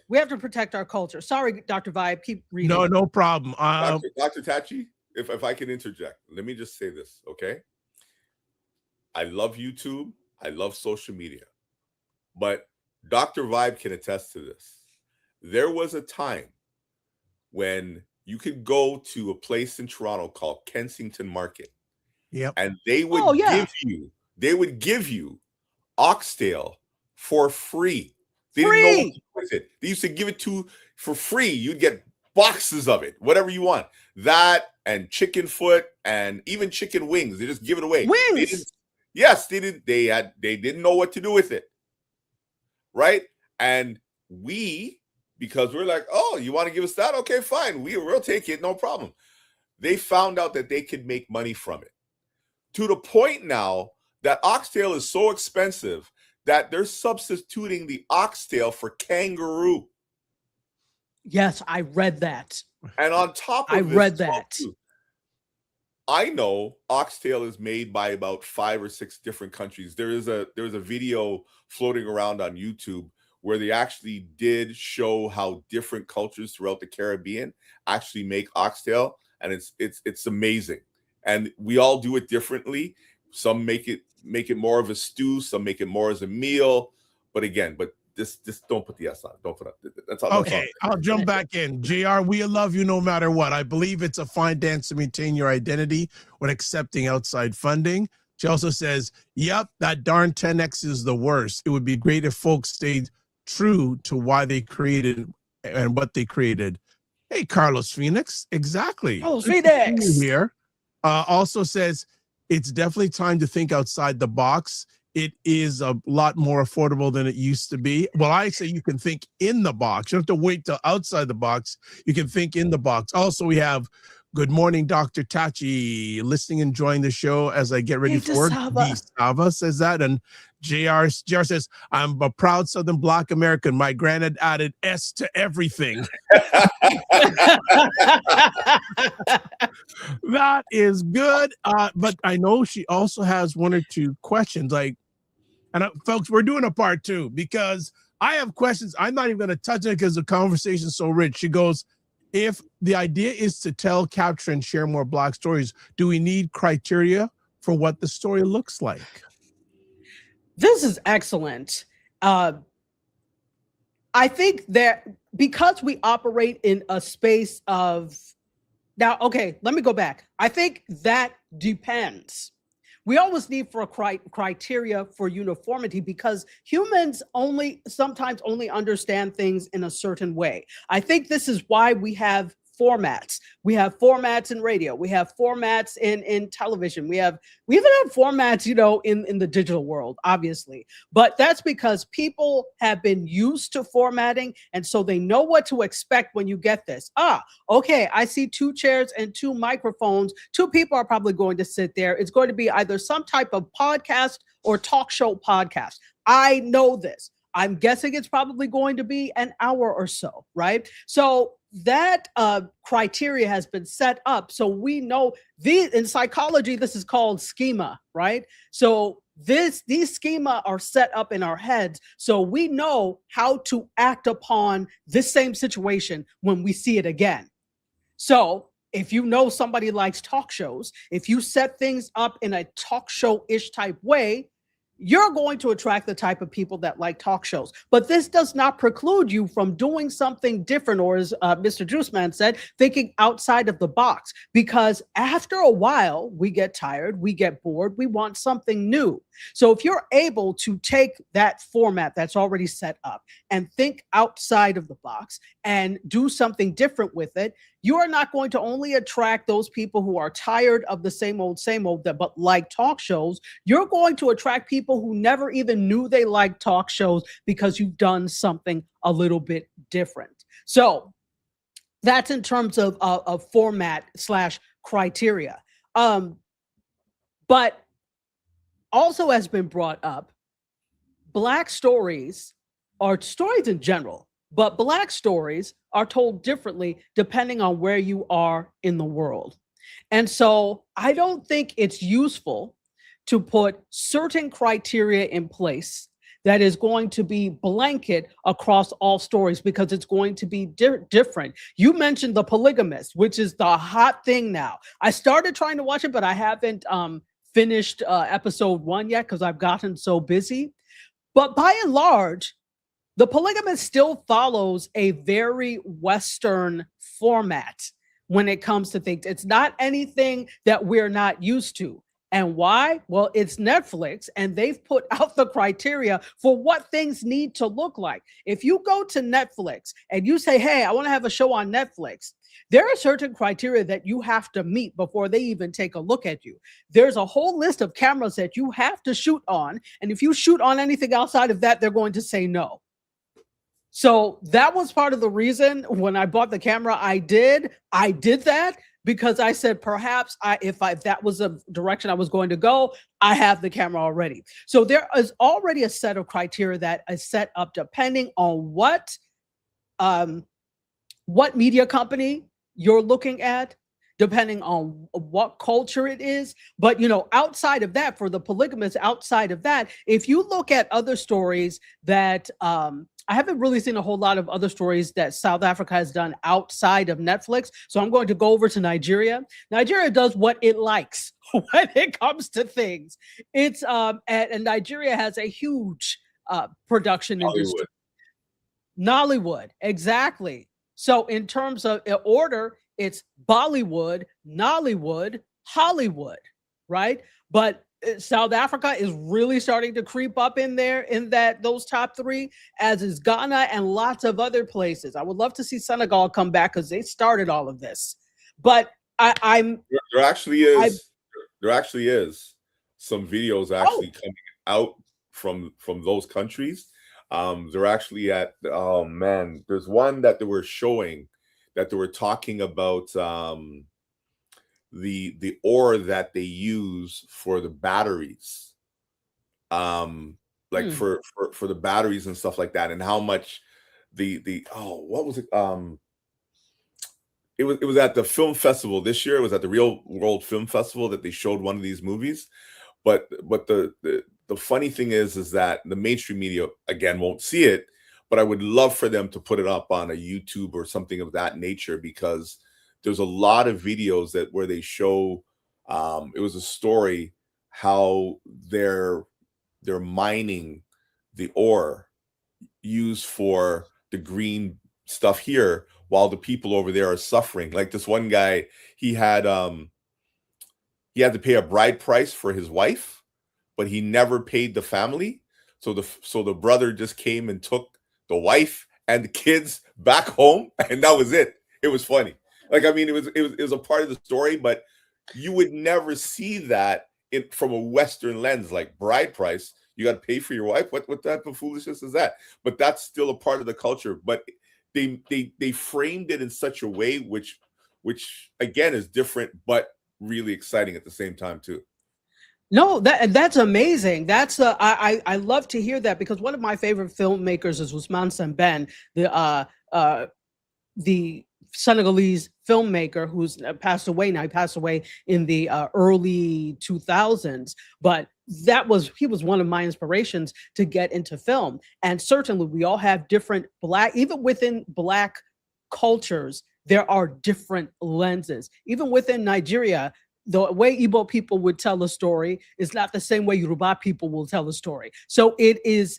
We have to protect our culture. Sorry, Dr. Vibe, keep reading. No problem. Dr. Tachi, if I can interject, let me just say this, okay? I love YouTube. I love social media. But Dr. Vibe can attest to this. There was a time when you could go to a place in Toronto called Kensington Market. Yep. And they would give you oxtail for free. They didn't know what to do with it. They used to give it to for free. You'd get boxes of it, whatever you want. That and chicken foot and even chicken wings. They just give it away. Wings. They didn't know what to do with it. Right? And because we're like, oh, you want to give us that? Okay, fine. We'll take it. No problem. They found out that they could make money from it. To the point now that oxtail is so expensive that they're substituting the oxtail for kangaroo. Yes, I read that. And on top of I know oxtail is made by about 5 or 6 different countries. There was a video floating around on YouTube where they actually did show how different cultures throughout the Caribbean actually make oxtail, and it's amazing. And we all do it differently. Some make it more of a stew, some make it more as a meal. But this don't put the S on it. Don't put it. That's all. Okay, I'll jump back in. JR, we love you no matter what. I believe it's a fine dance to maintain your identity when accepting outside funding. She also says, yep, that darn 10X is the worst. It would be great if folks stayed true to why they created and what they created. Hey, Carlos Phoenix. Exactly. Oh, Phoenix. Here. Also says, it's definitely time to think outside the box. It is a lot more affordable than it used to be. Well, I say you can think in the box. You don't have to wait till outside the box. You can think in the box. Also, we have Good morning, Dr. Tachi. Listening, enjoying the show as I get ready Hey, for work. Dasava. Sava says that. And JR says, I'm a proud Southern Black American. My granddad added S to everything. That is good. But I know she also has one or two questions. Folks, we're doing a part two because I have questions. I'm not even going to touch it because the conversation's so rich. She goes, if the idea is to tell, capture, and share more Black stories, do we need criteria for what the story looks like? This is excellent. I think that because we operate in a space of now, okay, let me go back. I think that depends. We always need for a criteria for uniformity because humans sometimes only understand things in a certain way. I think this is why we have formats. We have formats in radio. We have formats in television. We even have formats, in the digital world, obviously. But that's because people have been used to formatting, and so they know what to expect when you get this. Okay, I see 2 chairs and 2 microphones. 2 people are probably going to sit there. It's going to be either some type of podcast or talk show podcast. I know this. I'm guessing it's probably going to be an hour or so, right? So that criteria has been set up. So we know in psychology, this is called schema, right? So these schema are set up in our heads. So we know how to act upon this same situation when we see it again. So if you know somebody likes talk shows, if you set things up in a talk show-ish type way, you're going to attract the type of people that like talk shows. But this does not preclude you from doing something different, or as Mr. Juiceman said, thinking outside of the box. Because after a while, we get tired, we get bored, we want something new. So if you're able to take that format that's already set up and think outside of the box and do something different with it, you are not going to only attract those people who are tired of the same old, but like talk shows. You're going to attract people who never even knew they liked talk shows because you've done something a little bit different. So that's in terms of format / criteria. But also has been brought up, Black stories are stories in general, but Black stories are told differently depending on where you are in the world. And so I don't think it's useful to put certain criteria in place that is going to be blanket across all stories because it's going to be different. You mentioned The Polygamist, which is the hot thing now. I started trying to watch it, but I haven't finished episode 1 yet because I've gotten so busy. But by and large, The Polygamist still follows a very Western format when it comes to things. It's not anything that we're not used to. And why? Well, it's Netflix, and they've put out the criteria for what things need to look like. If you go to Netflix and you say, hey, I want to have a show on Netflix, there are certain criteria that you have to meet before they even take a look at you. There's a whole list of cameras that you have to shoot on. And if you shoot on anything outside of that, they're going to say no. So that was part of the reason when I bought the camera, I did that because I said, perhaps if that was a direction I was going to go, I have the camera already. So there is already a set of criteria that is set up depending on what media company you're looking at, depending on what culture it is. But, outside of that, for The Polygamist, outside of that, if you look at other stories that I haven't really seen a whole lot of other stories that South Africa has done outside of Netflix. So I'm going to go over to Nigeria. Nigeria does what it likes when it comes to things. It's and Nigeria has a huge production industry. Nollywood, exactly. So in terms of order, it's Bollywood, Nollywood, Hollywood, right? But South Africa is really starting to creep up in there in those top 3, as is Ghana and lots of other places. I would love to see Senegal come back because they started all of this. But there actually is some videos actually coming out from those countries. They're actually at there's one that they were showing that they were talking about the ore that they use for the batteries, like Hmm. for the batteries and stuff like that, and how much the oh, what was it? It was at the film festival this year. It was at the Real World Film Festival that they showed one of these movies. But the funny thing is that the mainstream media again won't see it. But I would love for them to put it up on a YouTube or something of that nature, because there's a lot of videos that where they show it was a story how they're mining the ore used for the green stuff here, while the people over there are suffering. Like this one guy, he had to pay a bride price for his wife, but he never paid the family. So the brother just came and took the wife and the kids back home, and that was it. It was funny. Like, I mean, it was a part of the story, but you would never see that from a Western lens, like bride price. You got to pay for your wife. What type of foolishness is that? But that's still a part of the culture. But they framed it in such a way which again is different, but really exciting at the same time too. No, that's amazing. That's I love to hear that, because one of my favorite filmmakers is Ousmane Sembène, the Senegalese filmmaker who's passed away now. He passed away in the early 2000s, but he was one of my inspirations to get into film. And certainly we all have different even within Black cultures, there are different lenses. Even within Nigeria, the way Igbo people would tell a story is not the same way Yoruba people will tell a story. So it is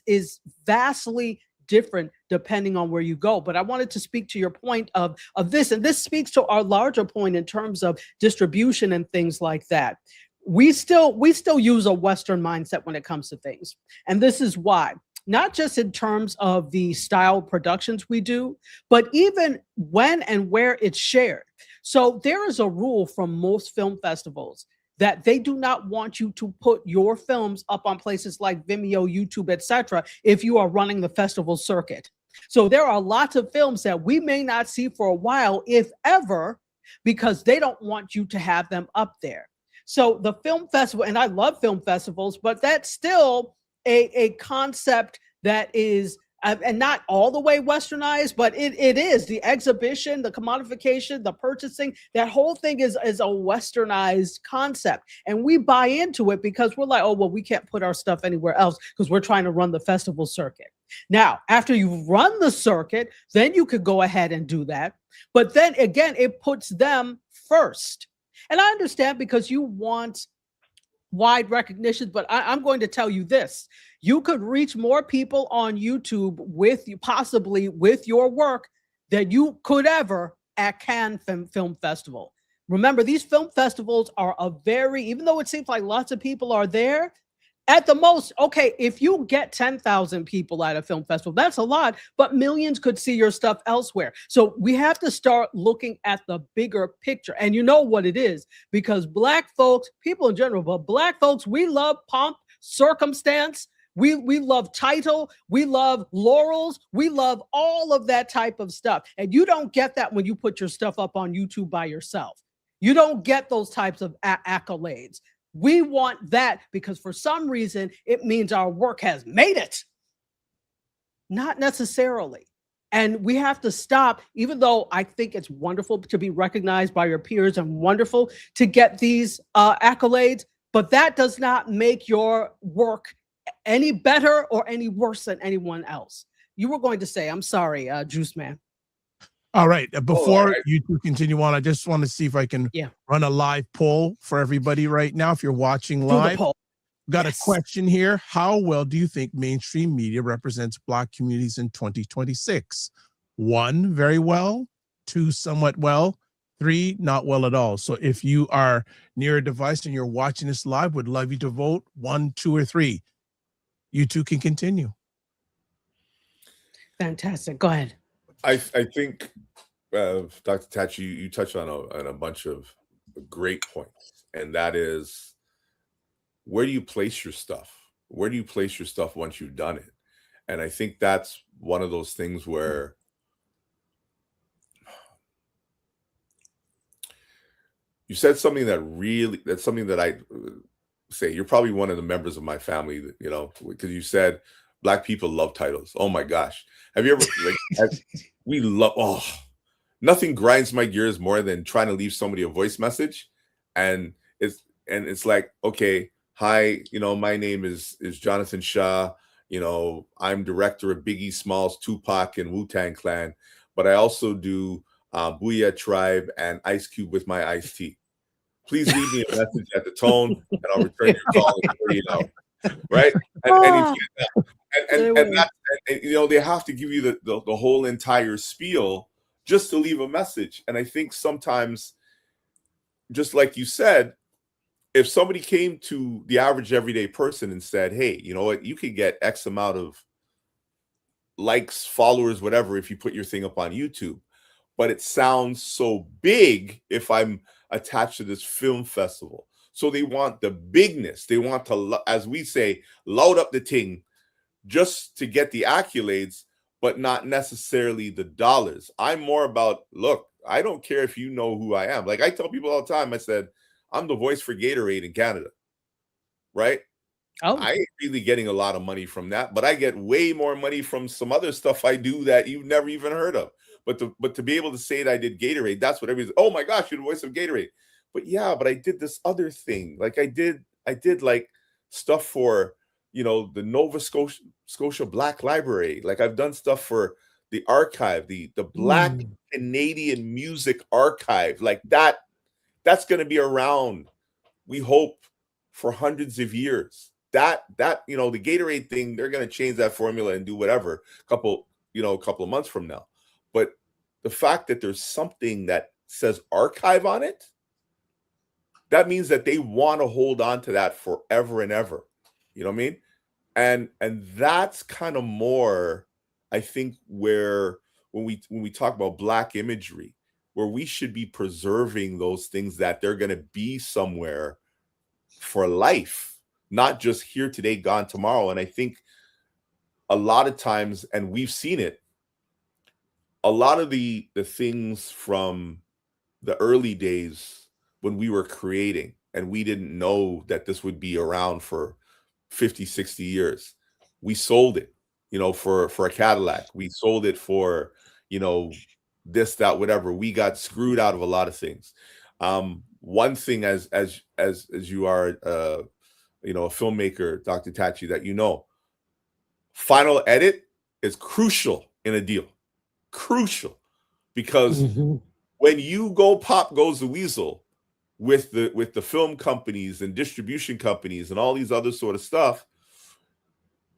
vastly different depending on where you go. But I wanted to speak to your point of this, and this speaks to our larger point in terms of distribution and things like that. We still use a Western mindset when it comes to things. And this is why. Not just in terms of the style productions we do, but even when and where it's shared. So there is a rule from most film festivals that they do not want you to put your films up on places like Vimeo, YouTube, etc., if you are running the festival circuit. So there are lots of films that we may not see for a while, if ever, because they don't want you to have them up there. So the film festival, and I love film festivals, but that's still a concept that is, and not all the way westernized, but it is. The exhibition, the commodification, the purchasing, that whole thing is a westernized concept. And we buy into it because we're like, oh, well, we can't put our stuff anywhere else because we're trying to run the festival circuit. Now, after you run the circuit, then you could go ahead and do that. But then again, it puts them first. And I understand, because you want wide recognition, but I'm going to tell you this. You could reach more people on YouTube possibly with your work than you could ever at Cannes Film Festival. Remember, these film festivals are even though it seems like lots of people are there, at the most, okay, if you get 10,000 people at a film festival, that's a lot, but millions could see your stuff elsewhere. So we have to start looking at the bigger picture. And you know what it is, because Black folks, people in general, but Black folks, we love pomp, circumstance. We love title. We love laurels. We love all of that type of stuff. And you don't get that when you put your stuff up on YouTube by yourself. You don't get those types of accolades. We want that because for some reason, it means our work has made it. Not necessarily. And we have to stop, even though I think it's wonderful to be recognized by your peers and wonderful to get these accolades, but that does not make your work any better or any worse than anyone else. You were going to say, I'm sorry, Juice Man. All right. Before you two continue on, I just want to see if I can run a live poll for everybody right now. If you're watching live, got a question here. How well do you think mainstream media represents Black communities in 2026? 1, very well. 2, somewhat well. 3, not well at all. So if you are near a device and you're watching this live, would love you to vote 1, 2, or 3. You two can continue. Fantastic. Go ahead. I think, Dr. Tachi, you touched on a bunch of great points, and that is, where do you place your stuff? Where do you place your stuff once you've done it? And I think that's one of those things where you said something that's something that I say. You're probably one of the members of my family that, because you said black people love titles. Oh my gosh. Have you ever we love, nothing grinds my gears more than trying to leave somebody a voice message. And it's like, okay, hi, my name is Jonathan Shaw. I'm director of Biggie Smalls, Tupac, and Wu-Tang Clan, but I also do Booyah Tribe and Ice Cube with my iced tea. Please leave me a message at the tone, and I'll return your call in 30 hours. Right? And they have to give you the whole entire spiel just to leave a message. And I think sometimes, just like you said, if somebody came to the average everyday person and said, hey, you know what, you could get X amount of likes, followers, whatever, if you put your thing up on YouTube, but it sounds so big if I'm attached to this film festival. So they want the bigness. They want to, as we say, load up the thing just to get the accolades, but not necessarily the dollars. I'm more about, look, I don't care if you know who I am. Like I tell people all the time, I said, I'm the voice for Gatorade in Canada, right? Oh. I ain't really getting a lot of money from that, but I get way more money from some other stuff I do that you've never even heard of. But to be able to say that I did Gatorade, that's what everybody's, oh my gosh, you're the voice of Gatorade. But yeah, but I did this other thing. Like I did like stuff for, the Nova Scotia Black Library. Like I've done stuff for the archive, the Black Canadian Music Archive. Like that's going to be around, we hope, for hundreds of years. That the Gatorade thing, they're going to change that formula and do whatever a couple of months from now. But the fact that there's something that says archive on it, that means that they want to hold on to that forever and ever. You know what I mean? And that's kind of more, I think, where when we talk about Black imagery, where we should be preserving those things that they're going to be somewhere for life, not just here today, gone tomorrow. And I think a lot of times, and we've seen it, a lot of the things from the early days when we were creating and we didn't know that this would be around for 50, 60 years, we sold it, for a Cadillac. We sold it for, this, that, whatever. We got screwed out of a lot of things. One thing, as you are, a filmmaker, Dr. Tachi, that final edit is crucial in a deal. Crucial, because when you go pop goes the weasel with the film companies and distribution companies and all these other sort of stuff,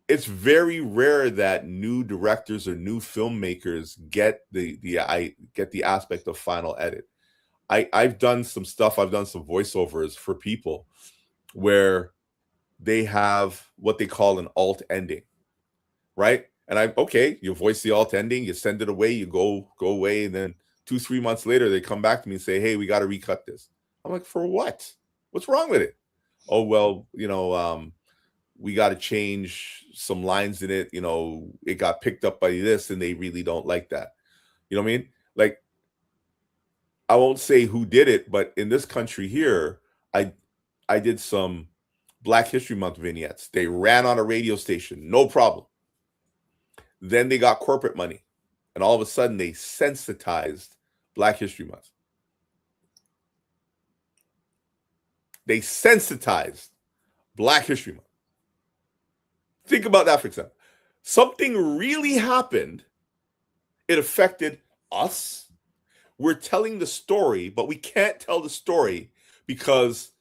it's very rare that new directors or new filmmakers get the aspect of final edit. I've done some stuff. I've done some voiceovers for people where they have what they call an alt ending, right? And you voice the alt ending, you send it away, you go away, and then 2-3 months later, they come back to me and say, hey, we got to recut this. I'm like, for what? What's wrong with it? Oh, well, we got to change some lines in it. It got picked up by this, and they really don't like that. You know what I mean? Like, I won't say who did it, but in this country here, I did some Black History Month vignettes. They ran on a radio station, no problem. Then they got corporate money, and all of a sudden they sensitized Black History Month. They sensitized Black History Month. Think about that for example. Something really happened. It affected us. We're telling the story, but we can't tell the story because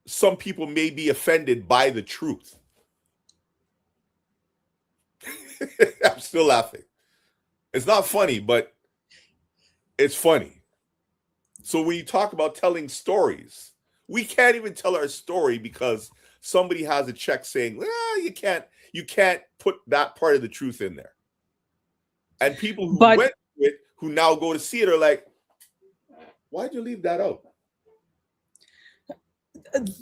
some people may be offended by the truth. I'm still laughing. It's not funny, but it's funny. So when you talk about telling stories, we can't even tell our story because somebody has a check saying, you can't put that part of the truth in there. And people who went to it, who now go to see it, are like, why'd you leave that out?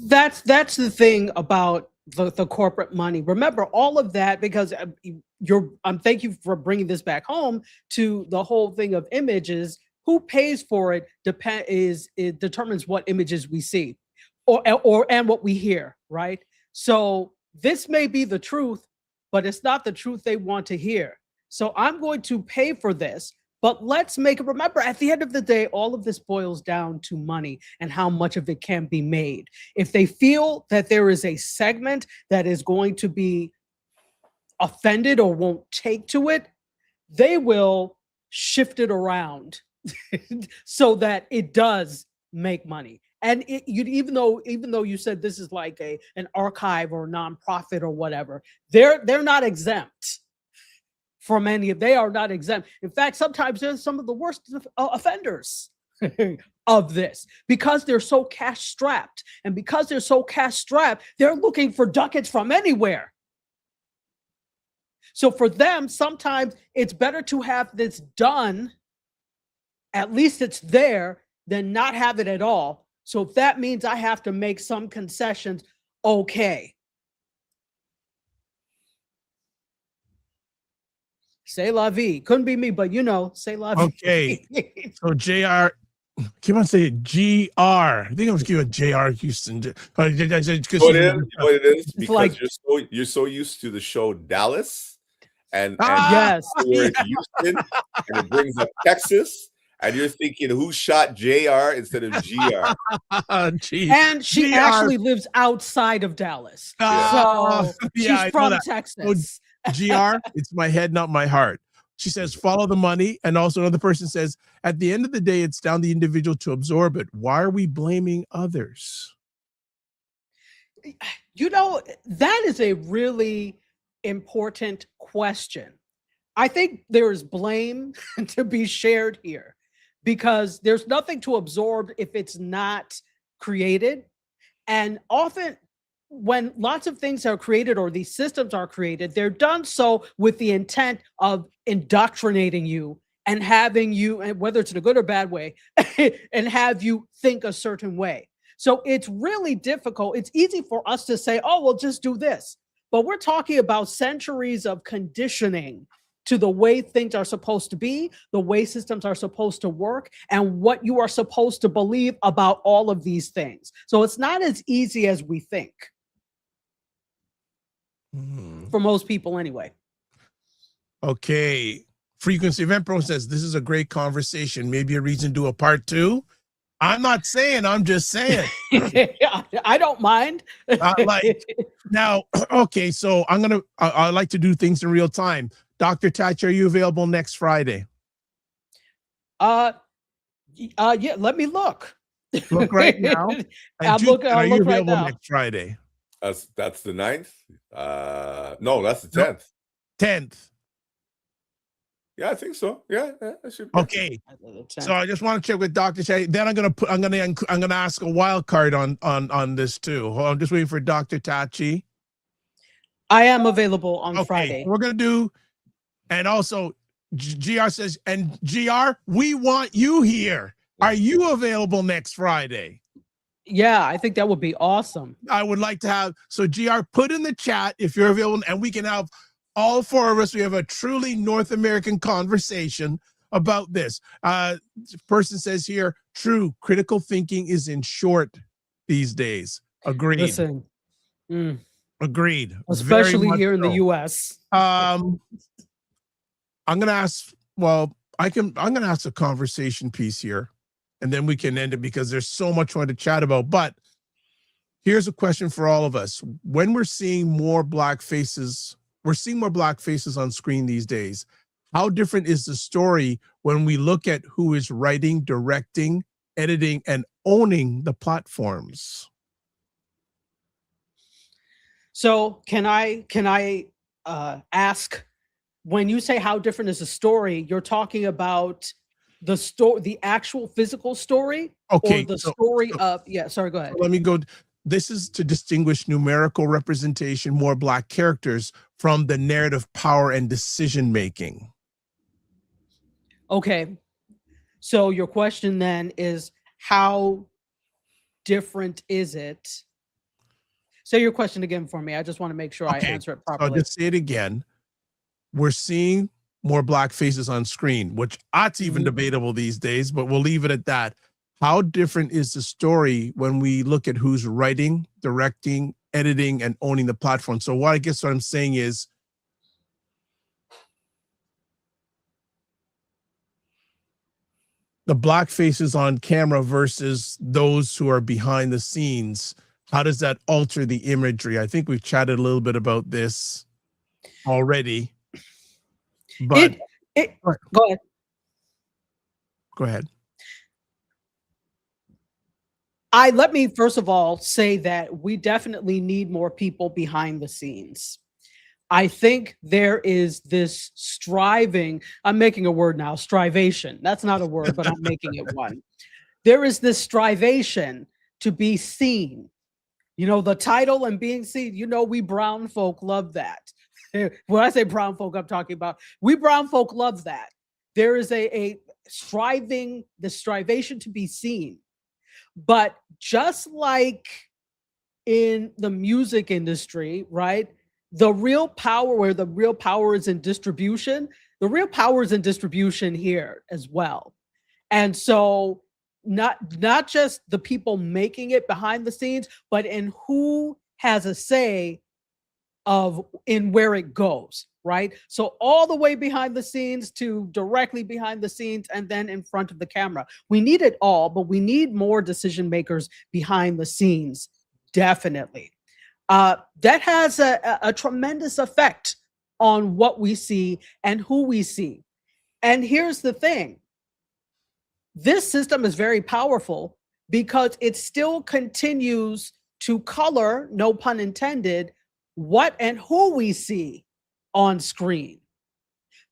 That's the thing about the corporate money. Remember all of that, because thank you for bringing this back home to the whole thing of images. who pays for it it determines what images we see or and what we hear, right? So this may be the truth, but it's not the truth they want to hear. So I'm going to pay for this. But let's make it, remember, at the end of the day, all of this boils down to money and how much of it can be made. If they feel that there is a segment that is going to be offended or won't take to it, they will shift it around so that it does make money. And even though you said this is like an archive or nonprofit or whatever, they're not exempt from any of. They are not exempt. In fact, sometimes they're some of the worst offenders of this because they're so cash strapped, and because they're so cash strapped, they're looking for ducats from anywhere. So for them, sometimes it's better to have this done. At least it's there than not have it at all. So if that means I have to make some concessions, okay. C'est la vie. Couldn't be me, but c'est la vie. Okay. So JR, keep on saying GR. I think I was giving JR Houston. What it is because like, you're so used to the show Dallas and yes, Houston, and it brings up Texas. And you're thinking, who shot JR instead of GR? And she GR. Actually lives outside of Dallas. So she's from Texas. So, GR, it's my head, not my heart. She says, follow the money. And also another person says, at the end of the day, it's down to the individual to absorb it. Why are we blaming others? That is a really important question. I think there is blame to be shared here, because there's nothing to absorb if it's not created. And often when lots of things are created or these systems are created, they're done so with the intent of indoctrinating you and having you, and whether it's in a good or bad way, and have you think a certain way. So it's really difficult. It's easy for us to say, oh, well, just do this. But we're talking about centuries of conditioning to the way things are supposed to be, the way systems are supposed to work, and what you are supposed to believe about all of these things. So it's not as easy as we think. For most people anyway. Okay. Frequency Event Pro says, this is a great conversation. Maybe a reason to do a part 2. I'm not saying, I'm just saying. I don't mind. Now, okay, so I like to do things in real time. Dr. Tatch, are you available next Friday? Yeah, let me look. Look right now. Are you available right now? Next Friday? That's the 9th. No, that's the 10th. 10th. Yeah, I think so. Yeah, that should be okay. So I just want to check with Dr. Tatch. Then I'm gonna ask a wild card on this too. I'm just waiting for Dr. Tachi. I am available on Friday. We're gonna do, and also GR says, and GR, we want you here. Are you available next Friday? Yeah, I think that would be awesome. I would like to have, so GR, put in the chat if you're available, and we can have all 4 of us. We have a truly North American conversation about this. Person says here, true, critical thinking is in short these days. Agreed. Listen. Agreed. Especially here in the US. I'm gonna ask, I'm gonna ask a conversation piece here, and then we can end it because there's so much more to chat about. But here's a question for all of us. When we're seeing more black faces on screen these days, how different is the story when we look at who is writing, directing, editing, and owning the platforms? So can I ask, when you say how different is the story, you're talking about the actual physical story, okay, or the story of, yeah, sorry, go ahead. Let me go. This is to distinguish numerical representation, more black characters, from the narrative power and decision making. Okay. So your question then is, how different is it? Say your question again for me. I just want to make sure I answer it properly. I'll just say it again. We're seeing more black faces on screen, which that's even debatable these days, but we'll leave it at that. How different is the story when we look at who's writing, directing, editing, and owning the platform? So what I'm saying is, the black faces on camera versus those who are behind the scenes, how does that alter the imagery? I think we've chatted a little bit about this already, but go ahead. Go ahead. Let me first of all say that we definitely need more people behind the scenes. I think there is this striving, I'm making a word now, strivation. That's not a word, but I'm making it one. There is this strivation to be seen. You know, the title and being seen, you know, we brown folk love that. When I say brown folk, I'm talking about, we brown folk love that. There is a striving, the strivation to be seen. But just like in the music industry, right? The real power, where the real power is in distribution, the real power is in distribution here as well. And so not just the people making it behind the scenes, but in who has a say in where it goes, right? So all the way behind the scenes to directly behind the scenes and then in front of the camera. We need it all, but we need more decision makers behind the scenes, definitely. That has a tremendous effect on what we see and who we see. And here's the thing. This system is very powerful because it still continues to color, no pun intended, what and who we see on screen.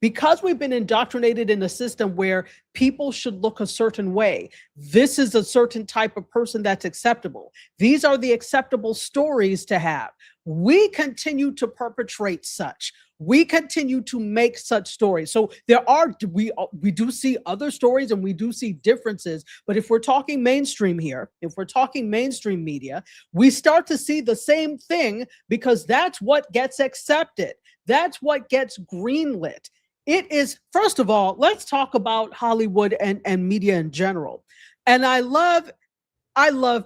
Because we've been indoctrinated in a system where people should look a certain way. This is a certain type of person that's acceptable. These are the acceptable stories to have. We continue to perpetrate such. We continue to make such stories. So we do see other stories and we do see differences. But if we're talking mainstream here, if we're talking mainstream media, we start to see the same thing because that's what gets accepted. That's what gets greenlit. It is, first of all, let's talk about Hollywood and media in general. And I love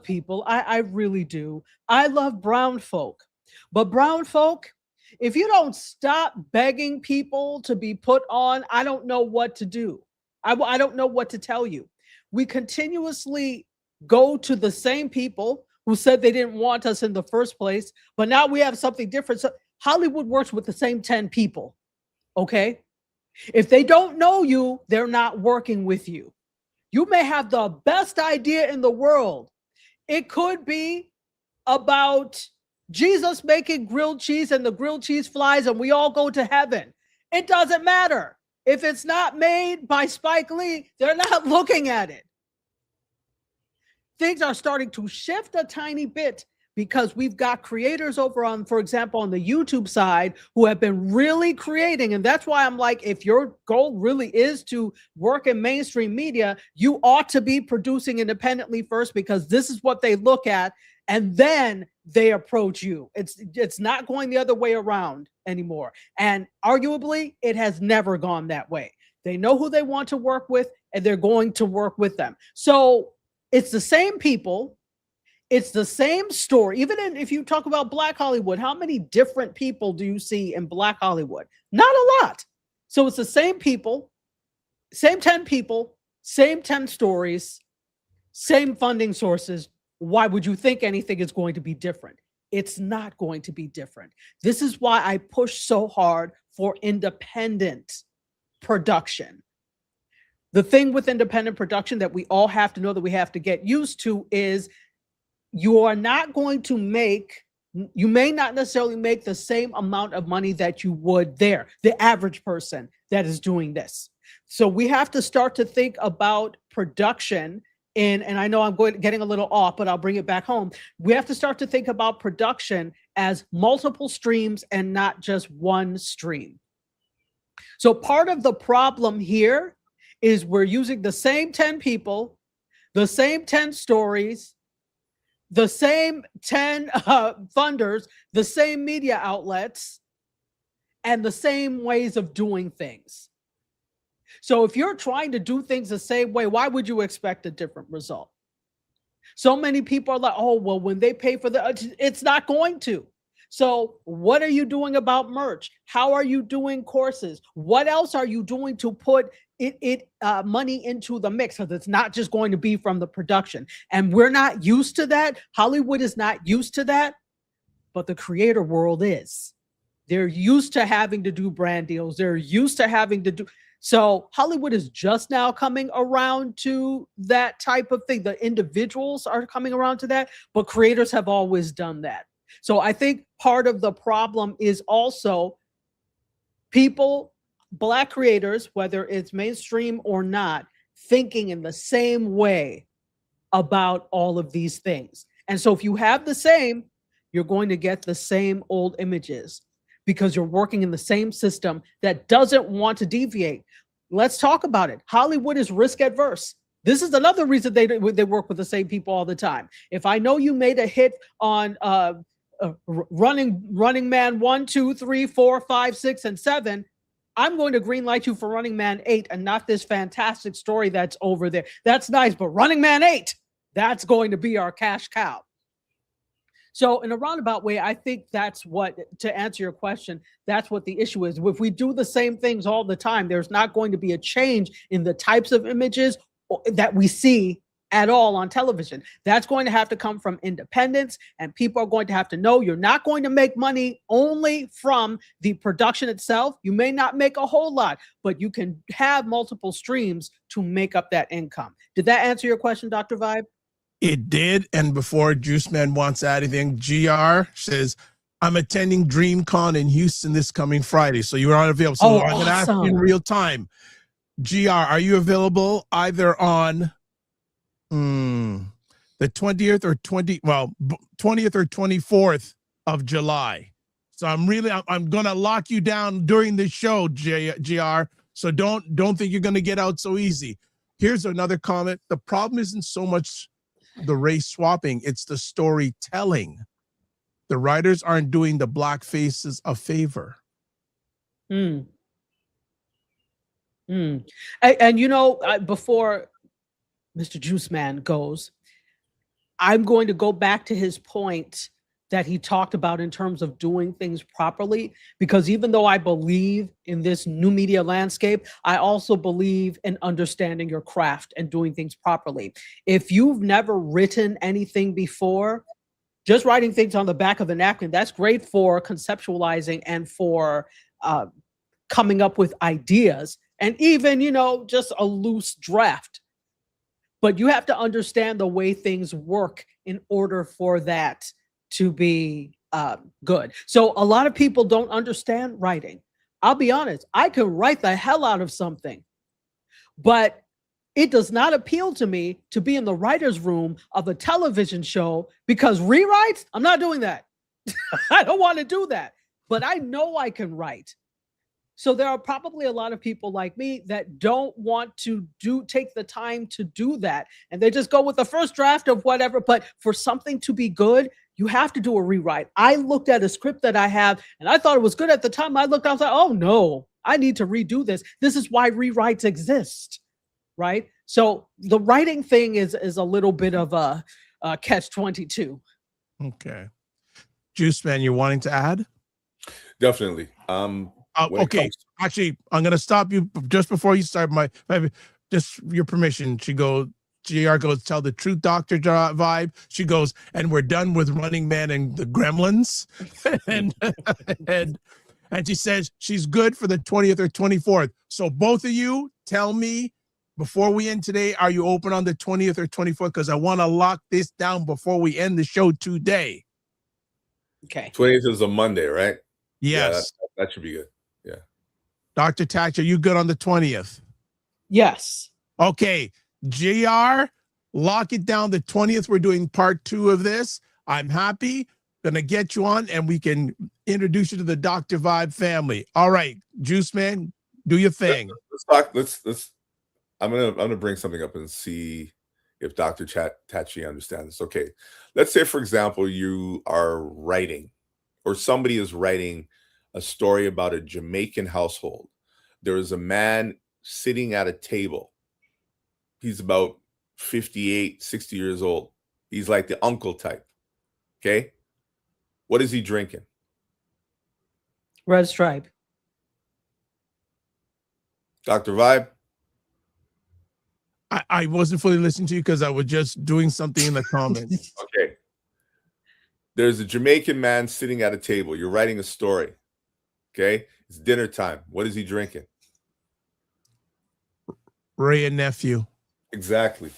people. I really do. I love brown folk. But brown folk, if you don't stop begging people to be put on, I don't know what to do. I don't know what to tell you. We continuously go to the same people who said they didn't want us in the first place, but now we have something different. So Hollywood works with the same 10 people, okay? If they don't know you, they're not working with you. You may have the best idea in the world. It could be about Jesus making grilled cheese and the grilled cheese flies and we all go to heaven. It doesn't matter. If it's not made by Spike Lee, they're not looking at it. Things are starting to shift a tiny bit because we've got creators over on, for example, on the YouTube side who have been really creating. And that's why I'm like, if your goal really is to work in mainstream media, you ought to be producing independently first because this is what they look at. And then they approach you. It's not going the other way around anymore. And arguably, it has never gone that way. They know who they want to work with and they're going to work with them. So it's the same people. It's the same story. Even if you talk about Black Hollywood, how many different people do you see in Black Hollywood? Not a lot. So it's the same people, same 10 people, same 10 stories, same funding sources. Why would you think anything is going to be different? It's not going to be different. This is why I push so hard for independent production. The thing with independent production that we all have to know, that we have to get used to, is you are not going to you may not necessarily make the same amount of money that you would the average person that is doing this. So we have to start to think about production and I know I'm getting a little off, but I'll bring it back home. We have to start to think about production as multiple streams and not just one stream. So part of the problem here is we're using the same 10 people, the same 10 stories, the same 10 funders, the same media outlets, and the same ways of doing things. So if you're trying to do things the same way, why would you expect a different result? So many people are like, oh, well, when they pay for it's not going to. So what are you doing about merch? How are you doing courses? What else are you doing to put money into the mix? Because it's not just going to be from the production. And we're not used to that. Hollywood is not used to that, but the creator world is. They're used to having to do brand deals. They're used to having to do. So Hollywood is just now coming around to that type of thing. The individuals are coming around to that, but creators have always done that. So I think part of the problem is also people, Black creators, whether it's mainstream or not, thinking in the same way about all of these things. And so if you have the same, you're going to get the same old images because you're working in the same system that doesn't want to deviate. Let's talk about it. Hollywood is risk adverse. This is another reason they work with the same people all the time. If I know you made a hit on Running Man 1, 2, 3, 4, 5, 6, and 7, I'm going to greenlight you for Running Man 8 and not this fantastic story that's over there. That's nice, but Running Man 8, that's going to be our cash cow. So in a roundabout way, I think that's what, to answer your question, that's what the issue is. If we do the same things all the time, there's not going to be a change in the types of images that we see at all on television. That's going to have to come from independence, and people are going to have to know you're not going to make money only from the production itself. You may not make a whole lot, but you can have multiple streams to make up that income. Did that answer your question, Dr. Vibe? It did. And before Juice Man wants to add anything, GR says, I'm attending DreamCon in Houston this coming Friday. So you are unavailable. So I'm going to ask you in real time. GR, are you available either on the 20th or 20th or 24th of July? So I'm going to lock you down during the show, GR. So don't think you're going to get out so easy. Here's another comment. The problem isn't so much the race swapping, it's the storytelling. The writers aren't doing the Black faces a favor. And you know, before Mr. Juice Man goes, I'm going to go back to his point that he talked about in terms of doing things properly, because even though I believe in this new media landscape, I also believe in understanding your craft and doing things properly. If you've never written anything before, just writing things on the back of a napkin, that's great for conceptualizing and for coming up with ideas and even, you know, just a loose draft. But you have to understand the way things work in order for that to be good. So a lot of people don't understand writing. I'll be honest, I can write the hell out of something, but it does not appeal to me to be in the writer's room of a television show, because rewrites, I'm not doing that. I don't want to do that, but I know I can write. So there are probably a lot of people like me that don't want to take the time to do that. And they just go with the first draft of whatever. But for something to be good, you have to do a rewrite. I looked at a script that I have and I thought it was good at the time. I looked, I was like, oh no, I need to redo this. This is why rewrites exist, right? So the writing thing is a little bit of a catch-22. Okay. Juice Man, you're wanting to add? Definitely. Okay, actually, I'm going to stop you just before you start. Just your permission. GR goes, tell the truth, Dr. Vibe. She goes, and we're done with Running Man and the Gremlins. and she says she's good for the 20th or 24th. So both of you tell me before we end today, are you open on the 20th or 24th? Because I want to lock this down before we end the show today. Okay. 20th is a Monday, right? Yes. Yeah, that should be good. Yeah. Dr. Tatch, are you good on the 20th? Yes. Okay. JR, lock it down. The 20th, we're doing part 2 of this. I'm happy. Gonna get you on and we can introduce you to the Dr. Vibe family. All right, Juice Man, do your thing. Let's talk. Let's. I'm gonna bring something up and see if Dr. Tachi understands this. Okay. Let's say, for example, you are writing, or somebody is writing a story about a Jamaican household. There is a man sitting at a table. He's about 58, 60 years old. He's like the uncle type. Okay. What is he drinking? Red Stripe. Dr. Vibe? I wasn't fully listening to you because I was just doing something in the comments. Okay. There's a Jamaican man sitting at a table. You're writing a story. Okay. It's dinner time. What is he drinking? Ray and nephew. Exactly.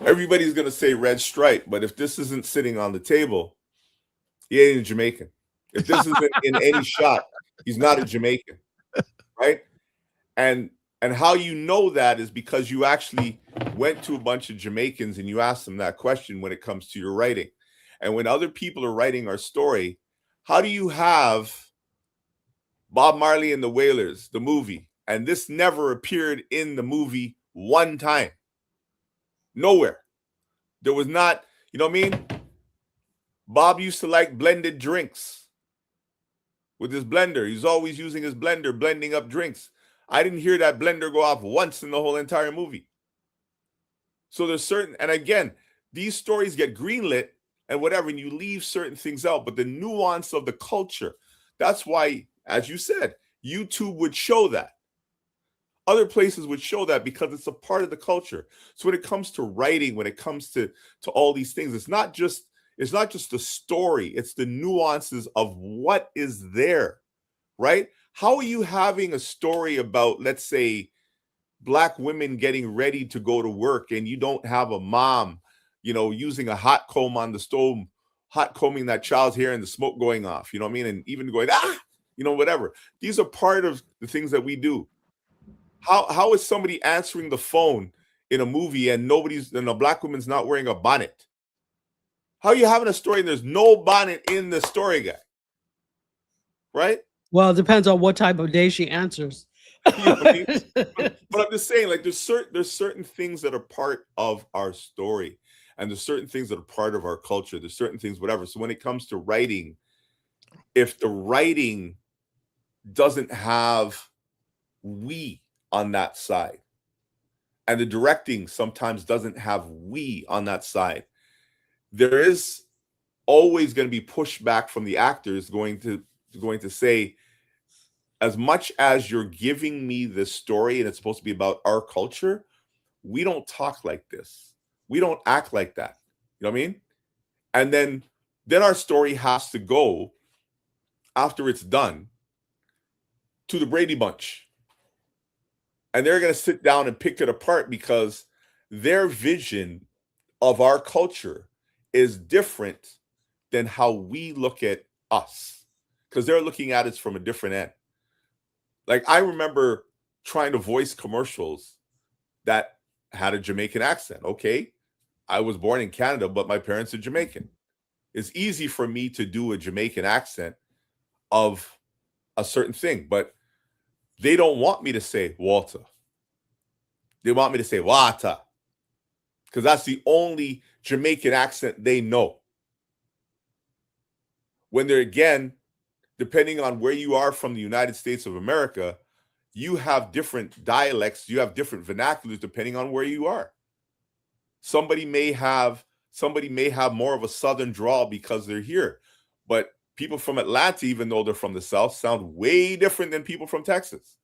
Everybody's going to say Red Stripe, but if this isn't sitting on the table, he ain't a Jamaican. If this isn't in any shot, he's not a Jamaican, right? And how you know that is because you actually went to a bunch of Jamaicans and you asked them that question when it comes to your writing. And when other people are writing our story, how do you have Bob Marley and the Wailers, the movie, and this never appeared in the movie one time? Nowhere. There was not, you know what I mean? Bob used to like blended drinks with his blender. He's always using his blender, blending up drinks. I didn't hear that blender go off once in the whole entire movie. So there's certain, and again, these stories get greenlit and whatever, and you leave certain things out, but the nuance of the culture, that's why, as you said, YouTube would show that. Other places would show that because it's a part of the culture. So when it comes to writing, when it comes to all these things, it's not just the story, it's the nuances of what is there, right? How are you having a story about, let's say, Black women getting ready to go to work and you don't have a mom, using a hot comb on the stove, hot combing that child's hair and the smoke going off, you know what I mean? And even going, whatever. These are part of the things that we do. How is somebody answering the phone in a movie and a Black woman's not wearing a bonnet? How are you having a story and there's no bonnet in the story guide? Right? Well, it depends on what type of day she answers. You know what I mean? But I'm just saying, like, there's certain things that are part of our story, and there's certain things that are part of our culture. There's certain things, whatever. So when it comes to writing, if the writing doesn't have we on that side, and the directing sometimes doesn't have we on that side, there is always going to be pushback from the actors going to say, as much as you're giving me this story and it's supposed to be about our culture, we don't talk like this. We don't act like that. You know what I mean? And then our story has to go, after it's done, to the Brady Bunch. And they're going to sit down and pick it apart because their vision of our culture is different than how we look at us, because they're looking at it from a different end. Like, I remember trying to voice commercials that had a Jamaican accent. Okay, I was born in Canada, but my parents are Jamaican. It's easy for me to do a Jamaican accent of a certain thing, but they don't want me to say Walter. They want me to say Wata, because that's the only Jamaican accent they know. When they're, again, depending on where you are from the United States of America, you have different dialects, you have different vernaculars depending on where you are. Somebody may have more of a Southern drawl because they're here, but people from Atlanta, even though they're from the South, sound way different than people from Texas.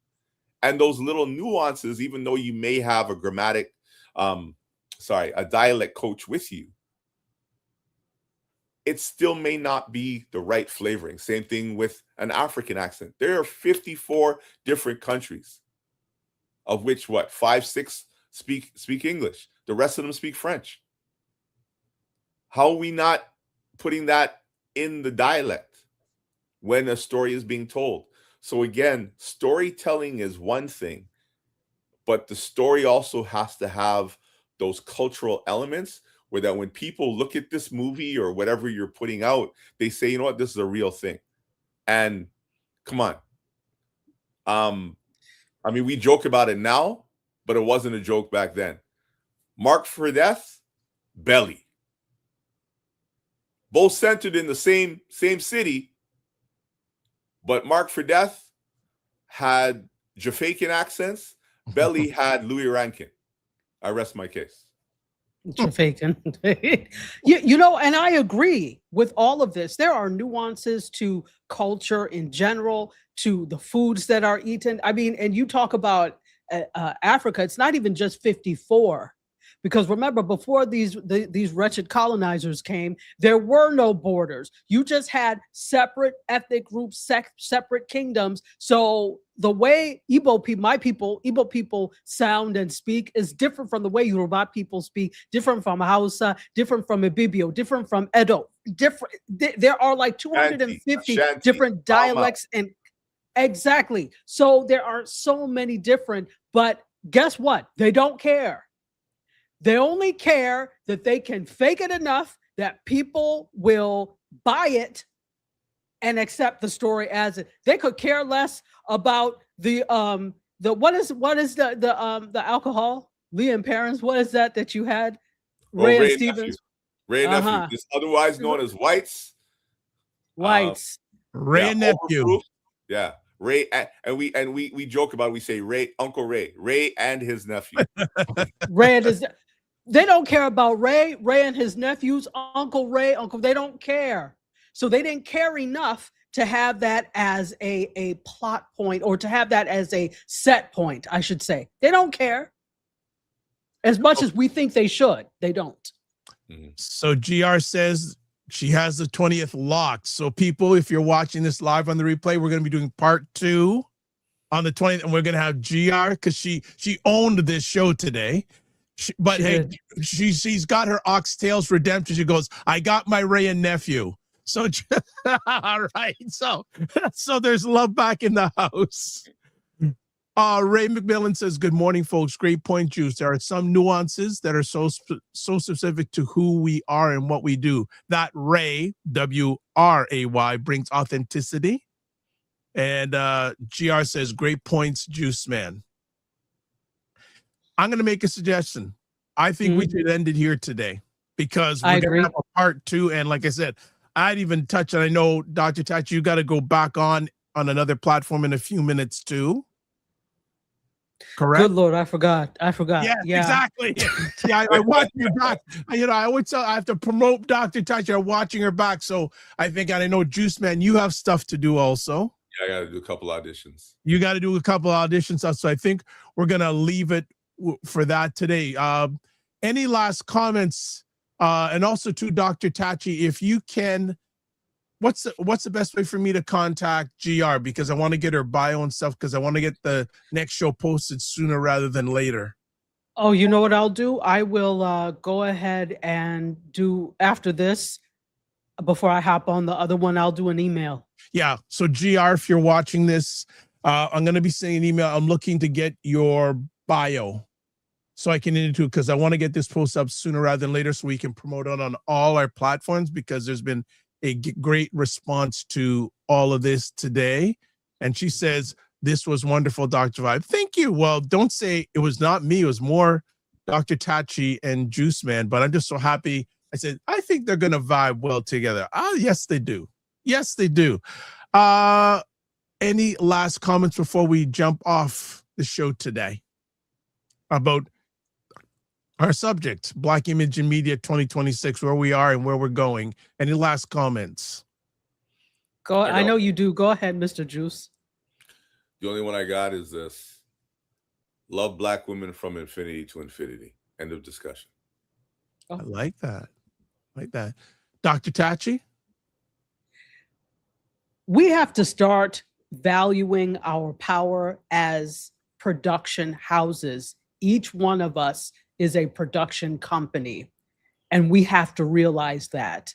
And those little nuances, even though you may have a dialect coach with you, it still may not be the right flavoring. Same thing with an African accent. There are 54 different countries, of which 5, 6 speak English. The rest of them speak French. How are we not putting that in the dialect when a story is being told? So again, storytelling is one thing, but the story also has to have those cultural elements where that when people look at this movie or whatever you're putting out, they say, you know what, this is a real thing. And come on. I mean, we joke about it now, but it wasn't a joke back then. Mark for Death, Belly. Both centered in the same city, but Mark for Death had Jafaican accents. Belly had Louis Rankin. I rest my case. Jamaican. You know, and I agree with all of this. There are nuances to culture in general, to the foods that are eaten. I mean, and you talk about Africa, it's not even just 54. Because remember, before these wretched colonizers came, there were no borders. You just had separate ethnic groups, separate kingdoms. So the way Igbo people sound and speak is different from the way Yoruba people speak, different from Hausa, different from Ibibio, different from Edo. There are like 250 Ashanti, different dialects and exactly. So there are so many different, but guess what? They don't care. They only care that they can fake it enough that people will buy it and accept the story as it. They could care less about the what is the alcohol? Lee and Parents, what is that you had? Ray and Stevens. Ray and Nephew. It's otherwise known as Whites. Whites. Ray and Nephew. Overproof. Yeah. Ray and we joke about it, we say Uncle Ray and his nephew. Ray and his they don't care about Ray and his nephews, Uncle Ray, they don't care. So they didn't care enough to have that as a plot point or to have that as a set point, I should say. They don't care. As much as we think they should, they don't. So GR says she has the 20th locked. So people, if you're watching this live on the replay, we're going to be doing part 2 on the 20th, and we're going to have GR because she owned this show today. She's got her oxtails redemption. She goes, I got my Ray and Nephew. So all right. So there's love back in the house. Ray McMillan says, good morning, folks. Great point, Juice. There are some nuances that are so specific to who we are and what we do. That Ray, W-R-A-Y, brings authenticity. And GR says, great points, Juice Man. I'm going to make a suggestion. I think we should end it here today because we're going to have a part 2. And like I said, I'd even touch, and I know, Dr. Tachi, you got to go back on another platform in a few minutes too. Correct? Good Lord, I forgot. Yeah. Exactly. Yeah, I watch your back. You know, I always tell, I have to promote Dr. Tachi. I'm watching her back. So I think, and I know, Juice Man, you have stuff to do also. Yeah, I got to do a couple auditions. You got to do a couple auditions. So I think we're going to leave it for that today. Any last comments? And also to Dr. Tachi, if you can, what's the best way for me to contact GR? Because I want to get her bio and stuff, because I want to get the next show posted sooner rather than later. Oh, you know what I'll do? I will go ahead and do after this, before I hop on the other one, I'll do an email. Yeah. So GR, if you're watching this, I'm going to be sending an email. I'm looking to get your bio so I can into it, because I want to get this post up sooner rather than later so we can promote it on all our platforms, because there's been a great response to all of this today. And she says, this was wonderful, Dr. Vibe. Thank you. Well, don't say it was not me. It was more Dr. Tachi and Juice Man, but I'm just so happy. I said, I think they're going to vibe well together. Yes, they do. Yes, they do. Any last comments before we jump off the show today about our subject, Black Image in Media 2026, where we are and where we're going? Any last comments? Go. I know you do. Go ahead, Mr. Juice. The only one I got is this: love Black women from infinity to infinity. End of discussion. I like that. Like that. Dr. Tachi? We have to start valuing our power as production houses. Each one of us is a production company, and we have to realize that.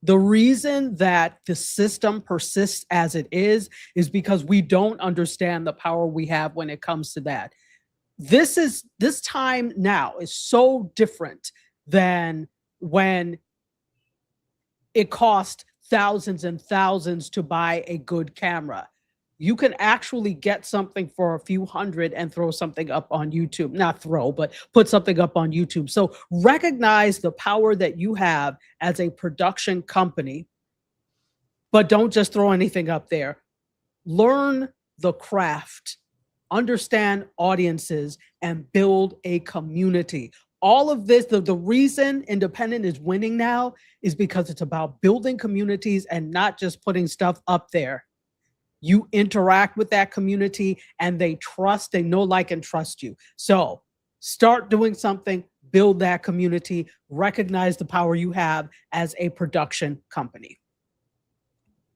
The reason that the system persists as it is because we don't understand the power we have when it comes to that. This time now is so different than when it cost thousands and thousands to buy a good camera. You can actually get something for a few hundred and throw something up on YouTube. Not throw, but put something up on YouTube. So recognize the power that you have as a production company, but don't just throw anything up there. Learn the craft, understand audiences, and build a community. All of this, the reason independent is winning now is because it's about building communities and not just putting stuff up there. You interact with that community and they know, like, and trust you. So start doing something, build that community, recognize the power you have as a production company.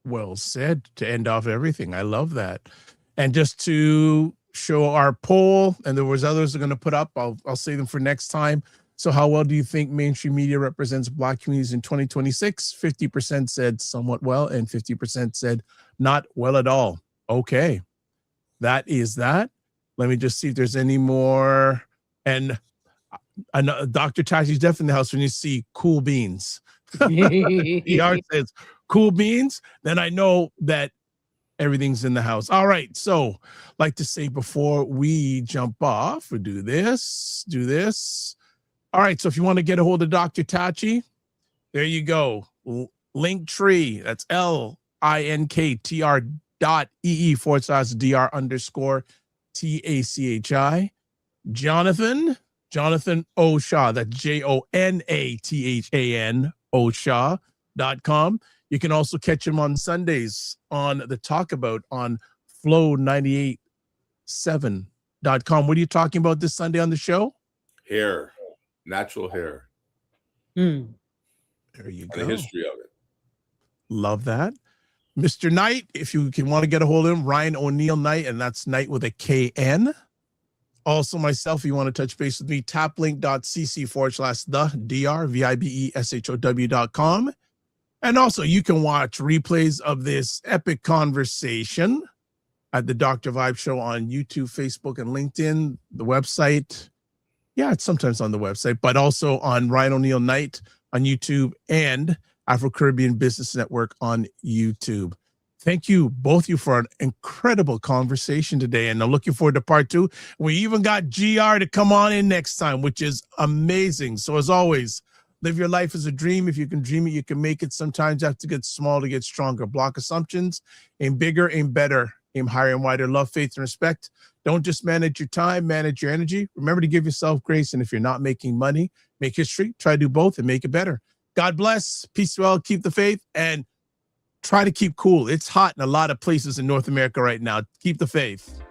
Well said to end off everything. I love that. And just to show our poll, and there was others are going to put up, I'll save them for next time. So how well do you think mainstream media represents Black communities in 2026? 50% said somewhat well, and 50% said not well at all. Okay, that is that. Let me just see if there's any more. And Dr. Tachi's definitely in the house when you see cool beans. DR says cool beans, then I know that everything's in the house. All right. So like to say before we jump off, we do this. All right. So if you want to get a hold of Dr. Tachi, there you go. Linktree. That's linktr.ee/dr_TACHI. Jonathan Oshaw. That's JONATHAN Oshaw.com. You can also catch him on Sundays on the Talk About on flow987.com. What are you talking about this Sunday on the show? Hair, natural hair. There you go. The history of it. Love that. Mr. Knight, if you can want to get a hold of him, Ryan O'Neill Knight, and that's Knight with a KN. Also myself, if you want to touch base with me, taplink.cc/the VIBESHOW.com. And also you can watch replays of this epic conversation at the Dr. Vibe Show on YouTube, Facebook, and LinkedIn, the website. Yeah, it's sometimes on the website, but also on Ryan O'Neill Knight on YouTube and Afro-Caribbean Business Network on YouTube. Thank you, both of you, for an incredible conversation today. And I'm looking forward to part 2. We even got GR to come on in next time, which is amazing. So as always, live your life as a dream. If you can dream it, you can make it. Sometimes you have to get small to get stronger. Block assumptions. Aim bigger, aim better. Aim higher and wider. Love, faith, and respect. Don't just manage your time, manage your energy. Remember to give yourself grace. And if you're not making money, make history. Try to do both and make it better. God bless. Peace well. Keep the faith. And try to keep cool. It's hot in a lot of places in North America right now. Keep the faith.